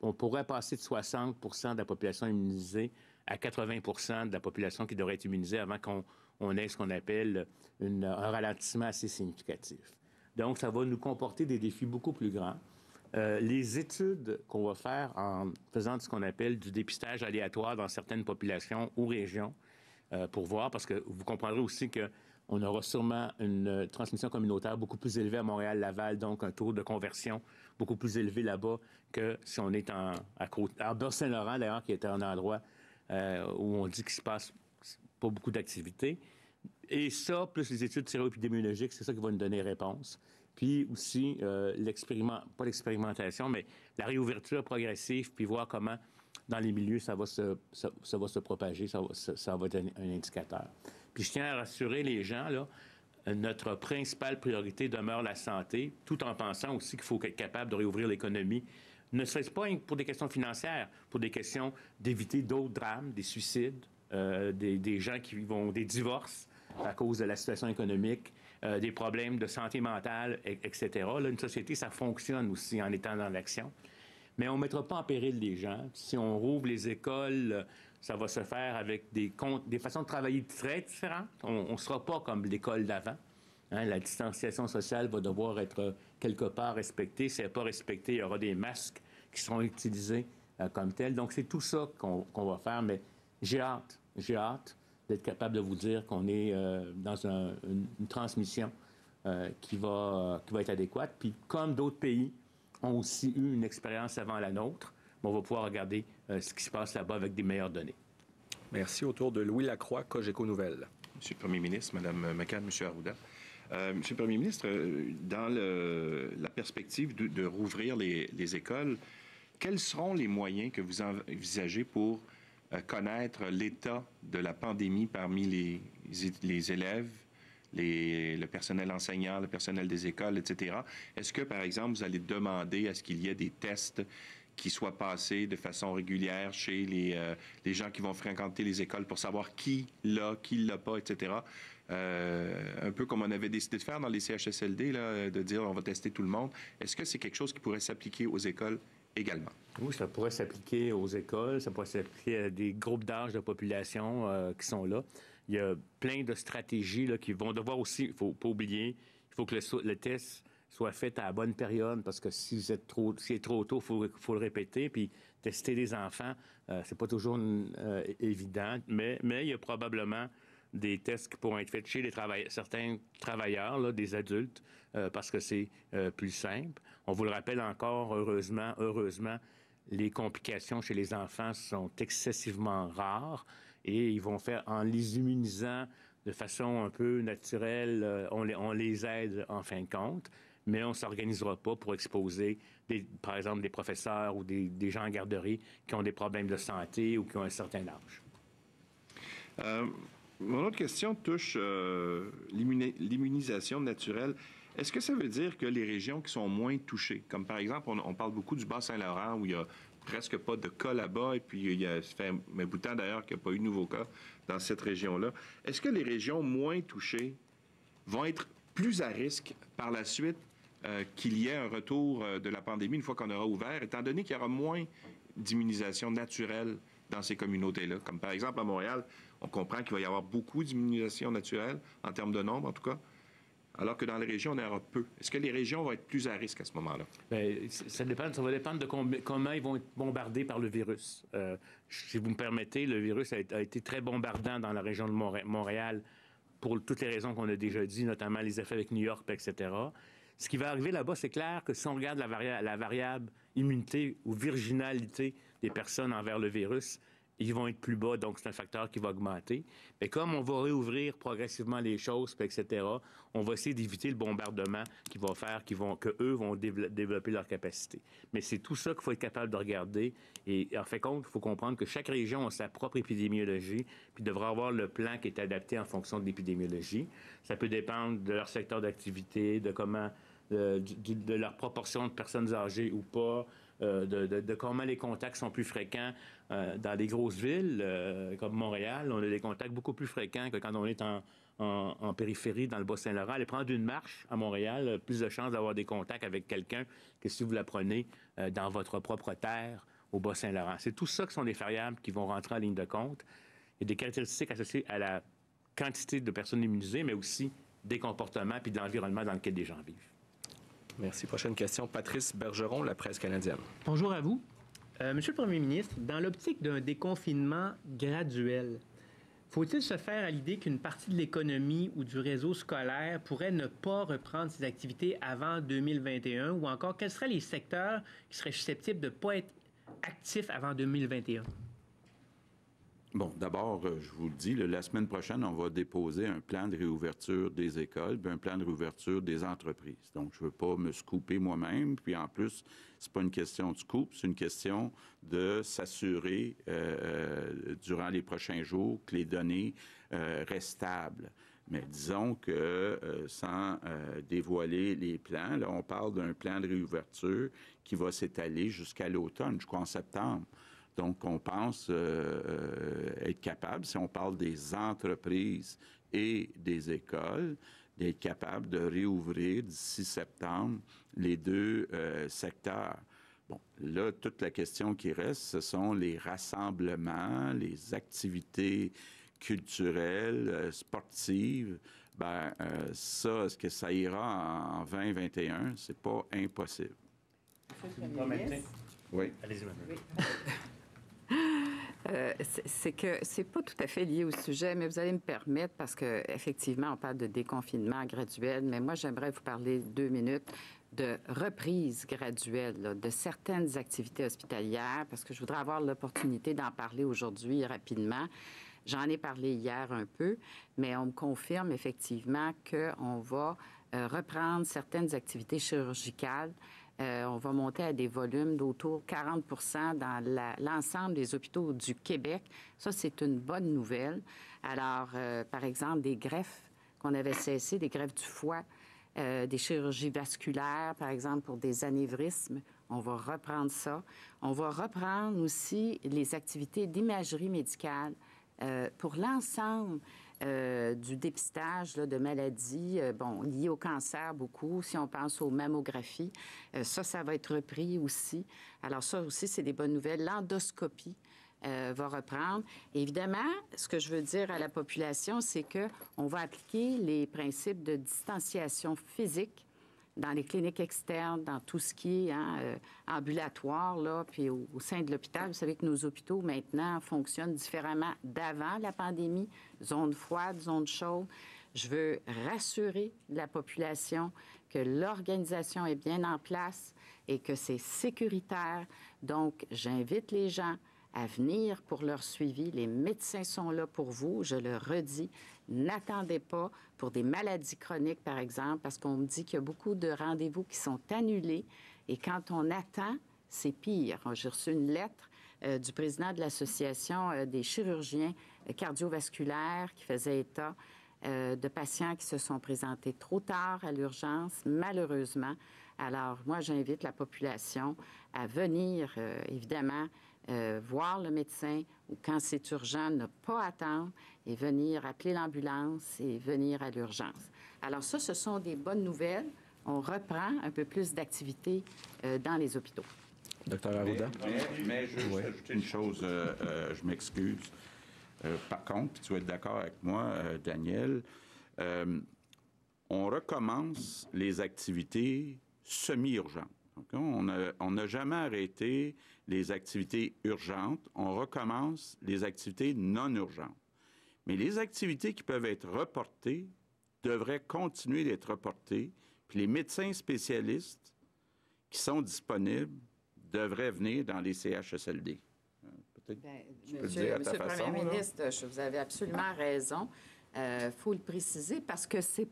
On pourrait passer de 60 % de la population immunisée à 80 % de la population qui devrait être immunisée avant qu'on ait ce qu'on appelle un ralentissement assez significatif. Donc, ça va nous comporter des défis beaucoup plus grands. Les études qu'on va faire en faisant ce qu'on appelle du dépistage aléatoire dans certaines populations ou régions pour voir, parce que vous comprendrez aussi qu'on aura sûrement une transmission communautaire beaucoup plus élevée à Montréal-Laval, donc un taux de conversion beaucoup plus élevé là-bas que si on est à Bas-Saint-Laurent, d'ailleurs, qui est un endroit où on dit qu'il ne se passe pas beaucoup d'activités. Et ça, plus les études séroépidémiologiques, c'est ça qui va nous donner réponse. Puis aussi, pas l'expérimentation, mais la réouverture progressive, puis voir comment, dans les milieux, ça va se propager, ça va être un indicateur. Puis je tiens à rassurer les gens, là, notre principale priorité demeure la santé, tout en pensant aussi qu'il faut être capable de réouvrir l'économie, ne serait-ce pas pour des questions financières, pour des questions d'éviter d'autres drames, des suicides, des gens qui vont des divorces à cause de la situation économique, des problèmes de santé mentale, etc. Là, une société, ça fonctionne aussi en étant dans l'action. Mais on ne mettra pas en péril les gens. Si on rouvre les écoles, ça va se faire avec des façons de travailler très différentes. On ne sera pas comme l'école d'avant. Hein, la distanciation sociale va devoir être quelque part respectée. Si elle n'est pas respectée, il y aura des masques qui seront utilisés comme tels. Donc, c'est tout ça qu'on va faire. Mais j'ai hâte d'être capable de vous dire qu'on est dans une transmission qui va être adéquate. Puis, comme d'autres pays ont aussi eu une expérience avant la nôtre, on va pouvoir regarder ce qui se passe là-bas avec des meilleures données. Merci. Autour de Louis Lacroix, Cogeco Nouvelles. Monsieur le Premier ministre, Mme McCann, M. Arruda. Monsieur le Premier ministre, dans la perspective de rouvrir les écoles, quels seront les moyens que vous envisagez pour connaître l'état de la pandémie parmi les élèves, le personnel enseignant, le personnel des écoles, etc. Est-ce que, par exemple, vous allez demander à ce qu'il y ait des tests qui soient passés de façon régulière chez les gens qui vont fréquenter les écoles pour savoir qui l'a pas, etc. Un peu comme on avait décidé de faire dans les CHSLD, là, de dire on va tester tout le monde. Est-ce que c'est quelque chose qui pourrait s'appliquer aux écoles également? Oui, ça pourrait s'appliquer aux écoles, ça pourrait s'appliquer à des groupes d'âge de population qui sont là. Il y a plein de stratégies là, qui vont devoir aussi, il ne faut pas oublier, il faut que le test soit fait à la bonne période, parce que si c'est trop tôt, il faut le répéter. Puis tester les enfants, c'est pas toujours évident, mais il y a probablement des tests qui pourront être faits chez certains travailleurs, là, des adultes, parce que c'est plus simple. On vous le rappelle encore, heureusement, les complications chez les enfants sont excessivement rares et ils vont faire, en les immunisant de façon un peu naturelle, on les aide en fin de compte, mais on ne s'organisera pas pour exposer, par exemple, des professeurs ou des gens en garderie qui ont des problèmes de santé ou qui ont un certain âge. Mon autre question touche l'immunisation naturelle. Est-ce que ça veut dire que les régions qui sont moins touchées, comme par exemple, on parle beaucoup du Bas-Saint-Laurent, où il n'y a presque pas de cas là-bas, et puis ça fait un bout de temps d'ailleurs qu'il n'y a pas eu de nouveaux cas dans cette région-là. Est-ce que les régions moins touchées vont être plus à risque par la suite qu'il y ait un retour de la pandémie une fois qu'on aura ouvert, étant donné qu'il y aura moins d'immunisation naturelle dans ces communautés-là? Comme par exemple à Montréal, on comprend qu'il va y avoir beaucoup d'immunisation naturelle, en termes de nombre en tout cas, alors que dans les régions, on en aura peu. Est-ce que les régions vont être plus à risque à ce moment-là? Bien, ça va dépendre de comment ils vont être bombardés par le virus. Si vous me permettez, le virus a été très bombardant dans la région de Montréal pour toutes les raisons qu'on a déjà dit, notamment les effets avec New York, etc. Ce qui va arriver là-bas, c'est clair que si on regarde la variable immunité ou virginalité des personnes envers le virus, ils vont être plus bas, donc c'est un facteur qui va augmenter. Mais comme on va réouvrir progressivement les choses, etc., on va essayer d'éviter le bombardement qui va faire qu'eux vont développer leur capacité. Mais c'est tout ça qu'il faut être capable de regarder. Et en fait compte, il faut comprendre que chaque région a sa propre épidémiologie, puis devra avoir le plan qui est adapté en fonction de l'épidémiologie. Ça peut dépendre de leur secteur d'activité, de comment, de leur proportion de personnes âgées ou pas, de comment les contacts sont plus fréquents. Dans des grosses villes comme Montréal, on a des contacts beaucoup plus fréquents que quand on est en périphérie, dans le Bas-Saint-Laurent. Aller prendre une marche à Montréal, plus de chances d'avoir des contacts avec quelqu'un que si vous la prenez dans votre propre terre au Bas-Saint-Laurent. C'est tout ça qui sont des variables qui vont rentrer en ligne de compte. Il y a des caractéristiques associées à la quantité de personnes immunisées, mais aussi des comportements puis de l'environnement dans lequel les gens vivent. Merci. Prochaine question. Patrice Bergeron, La Presse canadienne. Bonjour à vous. Monsieur le Premier ministre, dans l'optique d'un déconfinement graduel, faut-il se faire à l'idée qu'une partie de l'économie ou du réseau scolaire pourrait ne pas reprendre ses activités avant 2021, ou encore quels seraient les secteurs qui seraient susceptibles de ne pas être actifs avant 2021? Bon, d'abord, je vous le dis, la semaine prochaine, on va déposer un plan de réouverture des écoles, puis un plan de réouverture des entreprises. Donc, je ne veux pas me scooper moi-même. Puis en plus, c'est pas une question de scoop, c'est une question de s'assurer durant les prochains jours que les données restent stables. Mais disons que, sans dévoiler les plans, là, on parle d'un plan de réouverture qui va s'étaler jusqu'à l'automne, je crois en septembre. Donc, on pense être capable, si on parle des entreprises et des écoles, d'être capable de réouvrir d'ici septembre les deux secteurs. Bon, là, toute la question qui reste, ce sont les rassemblements, les activités culturelles, sportives. Bien, ça, est-ce que ça ira en 2021? C'est pas impossible. Oui. Allez-y, madame. Oui. C'est que c'est pas tout à fait lié au sujet, mais vous allez me permettre, parce qu'effectivement, on parle de déconfinement graduel, mais moi, j'aimerais vous parler 2 minutes de reprise graduelle là, de certaines activités hospitalières, parce que je voudrais avoir l'opportunité d'en parler aujourd'hui rapidement. J'en ai parlé hier un peu, mais on me confirme effectivement qu'on va reprendre certaines activités chirurgicales. On va monter à des volumes d'autour de 40 % dans l'ensemble des hôpitaux du Québec. Ça, c'est une bonne nouvelle. Alors, par exemple, des greffes qu'on avait cessées, des greffes du foie, des chirurgies vasculaires, par exemple, pour des anévrismes. On va reprendre ça. On va reprendre aussi les activités d'imagerie médicale pour l'ensemble du dépistage là, de maladies liées au cancer beaucoup. Si on pense aux mammographies, ça va être repris aussi. Alors ça aussi, c'est des bonnes nouvelles. L'endoscopie va reprendre. Évidemment, ce que je veux dire à la population, c'est qu'on va appliquer les principes de distanciation physique dans les cliniques externes, dans tout ce qui est ambulatoire, là, puis au sein de l'hôpital. Vous savez que nos hôpitaux, maintenant, fonctionnent différemment d'avant la pandémie, zone froide, zone chaude. Je veux rassurer la population que l'organisation est bien en place et que c'est sécuritaire. Donc, j'invite les gens à venir pour leur suivi. Les médecins sont là pour vous, je le redis. N'attendez pas pour des maladies chroniques, par exemple, parce qu'on me dit qu'il y a beaucoup de rendez-vous qui sont annulés. Et quand on attend, c'est pire. J'ai reçu une lettre du président de l'Association des chirurgiens cardiovasculaires qui faisait état de patients qui se sont présentés trop tard à l'urgence, malheureusement. Alors, moi, j'invite la population à venir, évidemment, voir le médecin ou quand c'est urgent, ne pas attendre et venir appeler l'ambulance et venir à l'urgence. Alors ça, ce sont des bonnes nouvelles on reprend un peu plus d'activité dans les hôpitaux. Docteur Arruda? Mais je veux ajouter une chose, je m'excuse. Par contre, tu vas être d'accord avec moi, Daniel, on recommence les activités semi-urgentes. Okay? On n'a jamais arrêté les activités urgentes. On recommence les activités non urgentes. Mais les activités qui peuvent être reportées devraient continuer d'être reportées. Puis les médecins spécialistes qui sont disponibles devraient venir dans les CHSLD. Peut-être tu peux le dire à ta façon. Monsieur le Premier ministre, vous avez absolument raison. Faut le préciser parce que c'est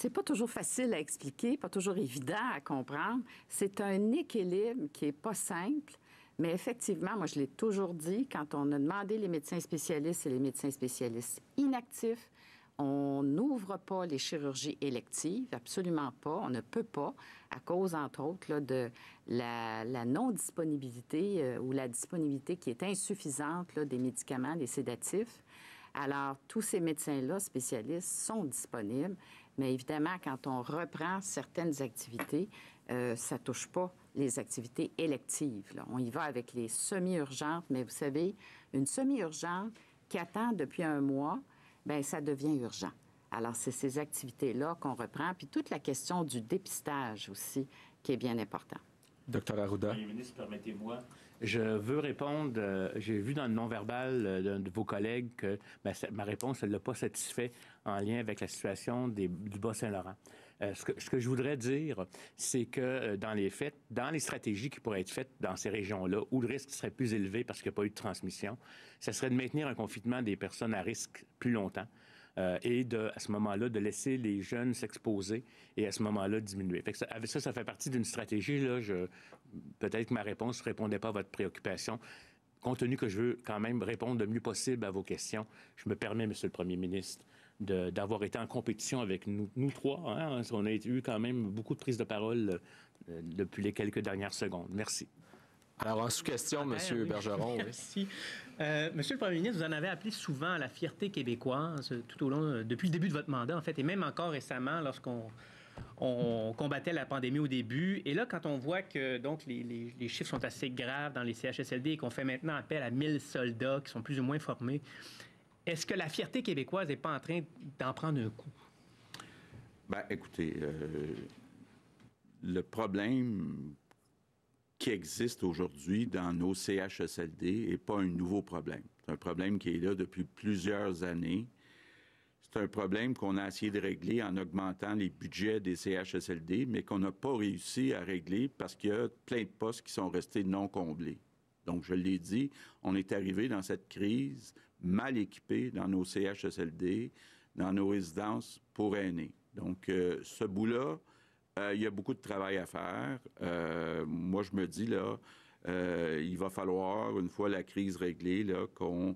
pas toujours facile à expliquer, pas toujours évident à comprendre. C'est un équilibre qui est pas simple, mais effectivement, moi, je l'ai toujours dit, quand on a demandé les médecins spécialistes et les médecins spécialistes inactifs, on n'ouvre pas les chirurgies électives, absolument pas. On ne peut pas, à cause, entre autres, là, de la non-disponibilité ou la disponibilité qui est insuffisante là, des médicaments, des sédatifs. Alors, tous ces médecins-là, spécialistes, sont disponibles. Mais évidemment, quand on reprend certaines activités, ça ne touche pas les activités électives. Là. On y va avec les semi-urgentes, mais vous savez, une semi-urgente qui attend depuis un mois, bien, ça devient urgent. Alors, c'est ces activités-là qu'on reprend. Puis toute la question du dépistage aussi, qui est bien important. Docteur Arruda. Monsieur le ministre, permettez-moi. Je veux répondre. J'ai vu dans le non-verbal d'un de vos collègues que ma réponse ne l'a pas satisfait en lien avec la situation du Bas-Saint-Laurent. Ce que je voudrais dire, c'est que dans les faits, dans les stratégies qui pourraient être faites dans ces régions-là, où le risque serait plus élevé parce qu'il n'y a pas eu de transmission, ce serait de maintenir un confinement des personnes à risque plus longtemps et à ce moment-là, de laisser les jeunes s'exposer et à ce moment-là, diminuer. Fait que ça fait partie d'une stratégie. Là, peut-être que ma réponse ne répondait pas à votre préoccupation. Compte tenu que je veux quand même répondre le mieux possible à vos questions, je me permets, Monsieur le Premier ministre, d'avoir été en compétition avec nous trois. Hein? On a eu quand même beaucoup de prises de parole depuis les quelques dernières secondes. Merci. Alors, en sous-question, M. Bergeron. Merci. Monsieur le Premier ministre, vous en avez appelé souvent à la fierté québécoise tout au long, depuis le début de votre mandat, en fait, et même encore récemment, lorsqu'on combattait la pandémie au début. Et là, quand on voit que donc les chiffres sont assez graves dans les CHSLD et qu'on fait maintenant appel à 1000 soldats qui sont plus ou moins formés, est-ce que la fierté québécoise n'est pas en train d'en prendre un coup? Bien, écoutez, le problème qui existe aujourd'hui dans nos CHSLD n'est pas un nouveau problème. C'est un problème qui est là depuis plusieurs années. C'est un problème qu'on a essayé de régler en augmentant les budgets des CHSLD, mais qu'on n'a pas réussi à régler parce qu'il y a plein de postes qui sont restés non comblés. Donc, je l'ai dit, on est arrivé dans cette crise mal équipés dans nos CHSLD, dans nos résidences pour aînés. Donc, ce bout-là, il y a beaucoup de travail à faire. Moi, je me dis, là, il va falloir, une fois la crise réglée, là, qu'on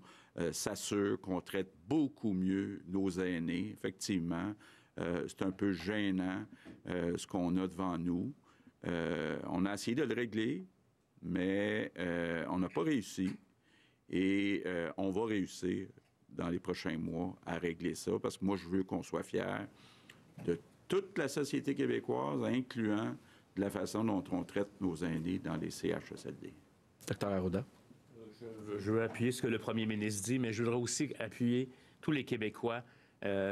s'assure qu'on traite beaucoup mieux nos aînés. Effectivement, c'est un peu gênant ce qu'on a devant nous. On a essayé de le régler, mais on n'a pas réussi. Et on va réussir dans les prochains mois à régler ça, parce que moi, je veux qu'on soit fiers de toute la société québécoise, incluant de la façon dont on traite nos aînés dans les CHSLD. Docteur Arruda. Je veux appuyer ce que le premier ministre dit, mais je voudrais aussi appuyer tous les Québécois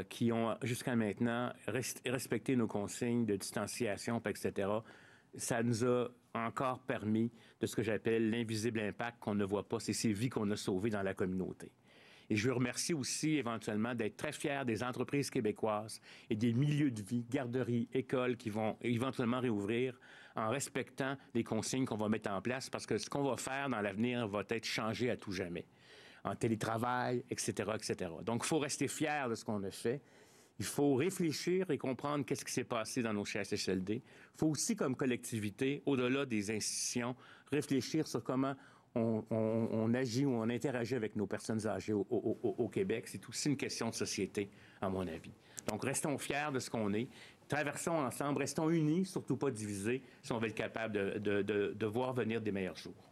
qui ont jusqu'à maintenant respecté nos consignes de distanciation, etc. Ça nous a encore permis de ce que j'appelle l'invisible impact qu'on ne voit pas. C'est ces vies qu'on a sauvées dans la communauté. Et je veux remercier aussi éventuellement d'être très fier des entreprises québécoises et des milieux de vie, garderies, écoles qui vont éventuellement réouvrir en respectant les consignes qu'on va mettre en place parce que ce qu'on va faire dans l'avenir va être changé à tout jamais. En télétravail, etc., etc. Donc, il faut rester fier de ce qu'on a fait. Il faut réfléchir et comprendre qu'est-ce qui s'est passé dans nos CHSLD. Il faut aussi, comme collectivité, au-delà des institutions, réfléchir sur comment on agit ou on interagit avec nos personnes âgées au Québec. C'est aussi une question de société, à mon avis. Donc, restons fiers de ce qu'on est. Traversons ensemble, restons unis, surtout pas divisés, si on veut être capable de voir venir des meilleurs jours.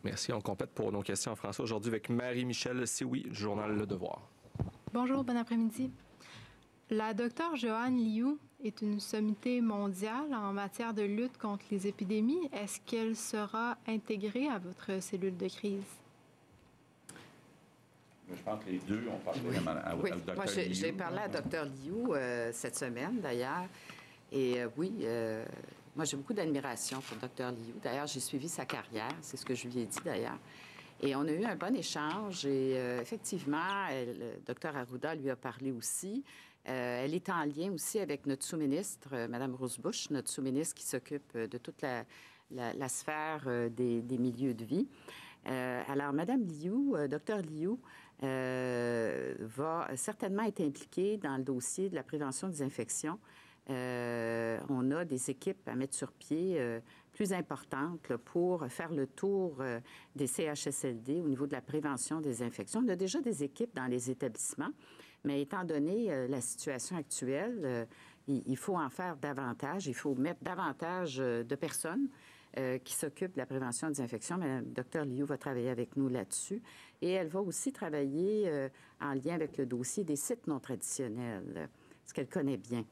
Merci. On complète pour nos questions en français aujourd'hui avec Marie-Michel Sioui du journal Le Devoir. Bonjour, bon après-midi. La docteure Joanne Liu est une sommité mondiale en matière de lutte contre les épidémies. Est-ce qu'elle sera intégrée à votre cellule de crise? Je pense que les deux ont parlé à Oui, Dr. moi, j'ai parlé à Dr. Liu cette semaine, d'ailleurs. Et moi, j'ai beaucoup d'admiration pour Dr. Liu. D'ailleurs, j'ai suivi sa carrière. C'est ce que je lui ai dit, d'ailleurs. Et on a eu un bon échange. Et effectivement, Dr. Arruda lui a parlé aussi. Elle est en lien aussi avec notre sous-ministre, Mme Rose Bush, notre sous-ministre qui s'occupe de toute la sphère des milieux de vie. Alors, Mme Liu, Dr. Liu, va certainement être impliquée dans le dossier de la prévention des infections. On a des équipes à mettre sur pied plus importantes là, pour faire le tour des CHSLD au niveau de la prévention des infections. On a déjà des équipes dans les établissements, mais étant donné la situation actuelle, il faut en faire davantage. Il faut mettre davantage de personnes qui s'occupe de la prévention des infections. Mme Dr. Liu va travailler avec nous là-dessus. Et elle va aussi travailler en lien avec le dossier des sites non traditionnels, ce qu'elle connaît bien,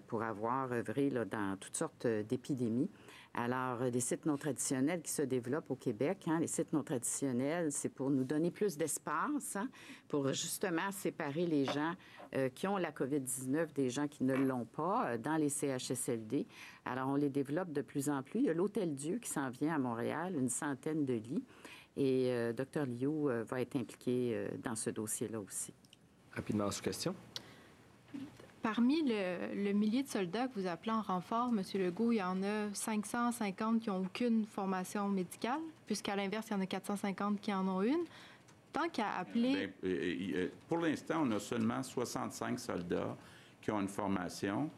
pour avoir œuvré là, dans toutes sortes d'épidémies. Alors, les sites non traditionnels qui se développent au Québec, les sites non traditionnels, c'est pour nous donner plus d'espace, pour justement séparer les gens qui ont la COVID-19 des gens qui ne l'ont pas dans les CHSLD. Alors, on les développe de plus en plus. Il y a l'Hôtel Dieu qui s'en vient à Montréal, une centaine de lits. Et Dr. Liu va être impliqué dans ce dossier-là aussi. Rapidement, sous question. Parmi le millier de soldats que vous appelez en renfort, M. Legault, il y en a 550 qui n'ont aucune formation médicale, puisqu'à l'inverse, il y en a 450 qui en ont une. Tant qu'à appeler... Pour l'instant, on a seulement 65 soldats qui ont une formation.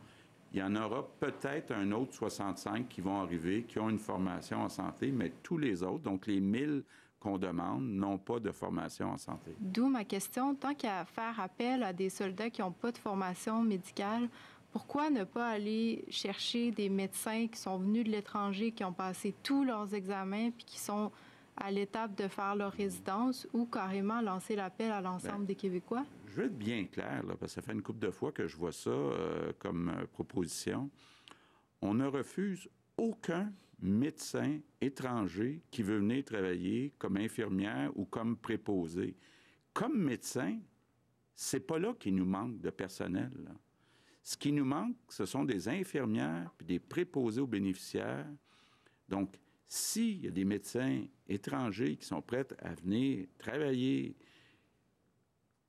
Il y en aura peut-être un autre 65 qui vont arriver, qui ont une formation en santé, mais tous les autres, donc les 1000 qu'on demande, n'ont pas de formation en santé. D'où ma question, tant qu'à faire appel à des soldats qui n'ont pas de formation médicale, pourquoi ne pas aller chercher des médecins qui sont venus de l'étranger, qui ont passé tous leurs examens, puis qui sont à l'étape de faire leur résidence, ou carrément lancer l'appel à l'ensemble des Québécois? Je veux être bien clair, là, parce que ça fait une couple de fois que je vois ça comme proposition. On ne refuse aucun médecin étranger qui veut venir travailler comme infirmière ou comme préposé. Comme médecin, c'est pas là qu'il nous manque de personnel, là. Ce qui nous manque, ce sont des infirmières puis des préposés aux bénéficiaires. Donc, s'il y a des médecins étrangers qui sont prêts à venir travailler,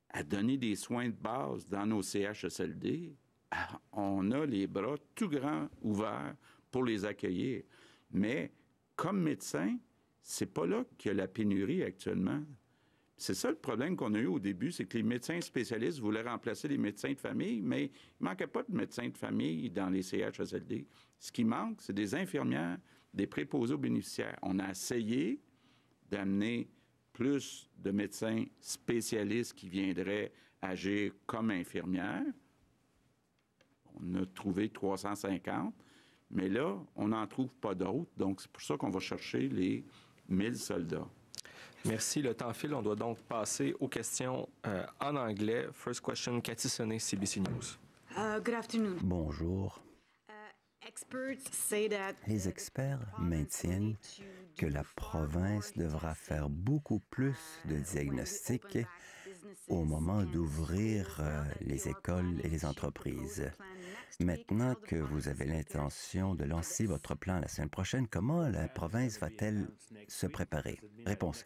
à donner des soins de base dans nos CHSLD, on a les bras tout grands ouverts pour les accueillir. Mais comme médecin, c'est pas là qu'il y a la pénurie actuellement. C'est ça le problème qu'on a eu au début, c'est que les médecins spécialistes voulaient remplacer les médecins de famille, mais il ne manquait pas de médecins de famille dans les CHSLD. Ce qui manque, c'est des infirmières, des préposés aux bénéficiaires. On a essayé d'amener plus de médecins spécialistes qui viendraient agir comme infirmières. On a trouvé 350. Mais là, on n'en trouve pas d'autres. Donc, c'est pour ça qu'on va chercher les 1000 soldats. Merci. Le temps file. On doit donc passer aux questions en anglais. First question, Cathy Sonnet, CBC News. Good afternoon. Bonjour. Les experts maintiennent que la province devra faire beaucoup plus de diagnostics au moment d'ouvrir les écoles et les entreprises. Maintenant que vous avez l'intention de lancer votre plan la semaine prochaine, comment la province va-t-elle se préparer? Réponse.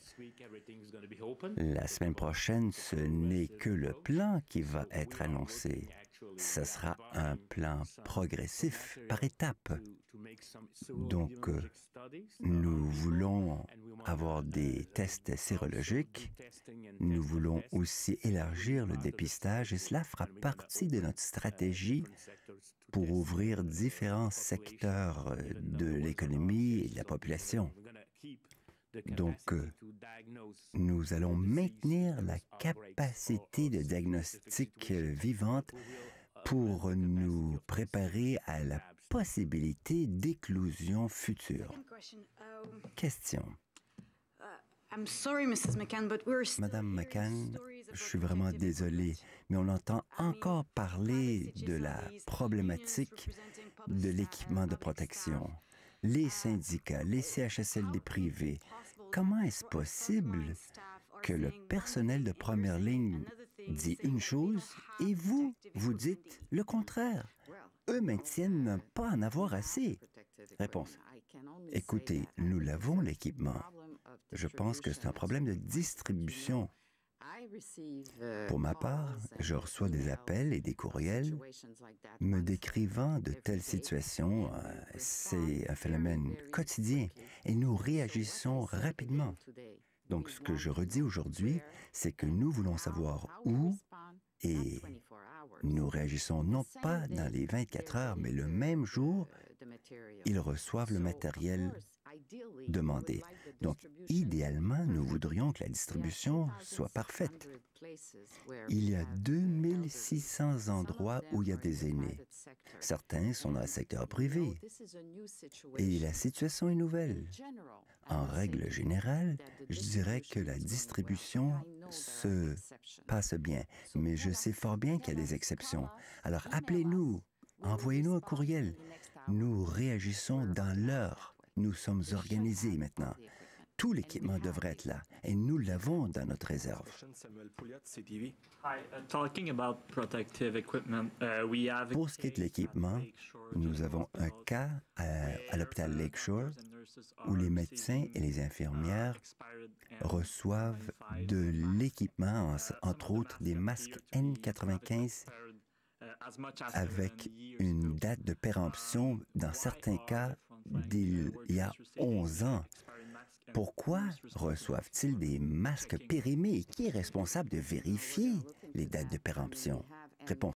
La semaine prochaine, ce n'est que le plan qui va être annoncé. Ce sera un plan progressif par étapes. Donc, nous voulons avoir des tests sérologiques. Nous voulons aussi élargir le dépistage et cela fera partie de notre stratégie pour ouvrir différents secteurs de l'économie et de la population. Donc, nous allons maintenir la capacité de diagnostic vivante pour nous préparer à la possibilité d'éclosion future. Question. Madame McCann, je suis vraiment désolé, mais on entend encore parler de la problématique de l'équipement de protection. Les syndicats, les CHSLD privés, comment est-ce possible que le personnel de première ligne dit une chose et vous, vous dites le contraire? Eux maintiennent ne pas en avoir assez. Réponse. Écoutez, nous l'avons, l'équipement. Je pense que c'est un problème de distribution. Pour ma part, je reçois des appels et des courriels me décrivant de telles situations. C'est un phénomène quotidien et nous réagissons rapidement. Donc, ce que je redis aujourd'hui, c'est que nous voulons savoir où et nous réagissons non pas dans les 24 heures, mais le même jour, ils reçoivent le matériel demandé. Donc, idéalement, nous voudrions que la distribution soit parfaite. Il y a 2600 endroits où il y a des aînés. Certains sont dans le secteur privé. Et la situation est nouvelle. En règle générale, je dirais que la distribution se passe bien, mais je sais fort bien qu'il y a des exceptions. Alors, appelez-nous, envoyez-nous un courriel. Nous réagissons dans l'heure. Nous sommes organisés maintenant. Tout l'équipement devrait être là et nous l'avons dans notre réserve. Pour ce qui est de l'équipement, nous avons un cas à l'hôpital Lakeshore où les médecins et les infirmières reçoivent de l'équipement, entre autres des masques N95 avec une date de péremption, dans certains cas, d'il y a 11 ans. Pourquoi reçoivent-ils des masques périmés? Qui est responsable de vérifier les dates de péremption? Réponse.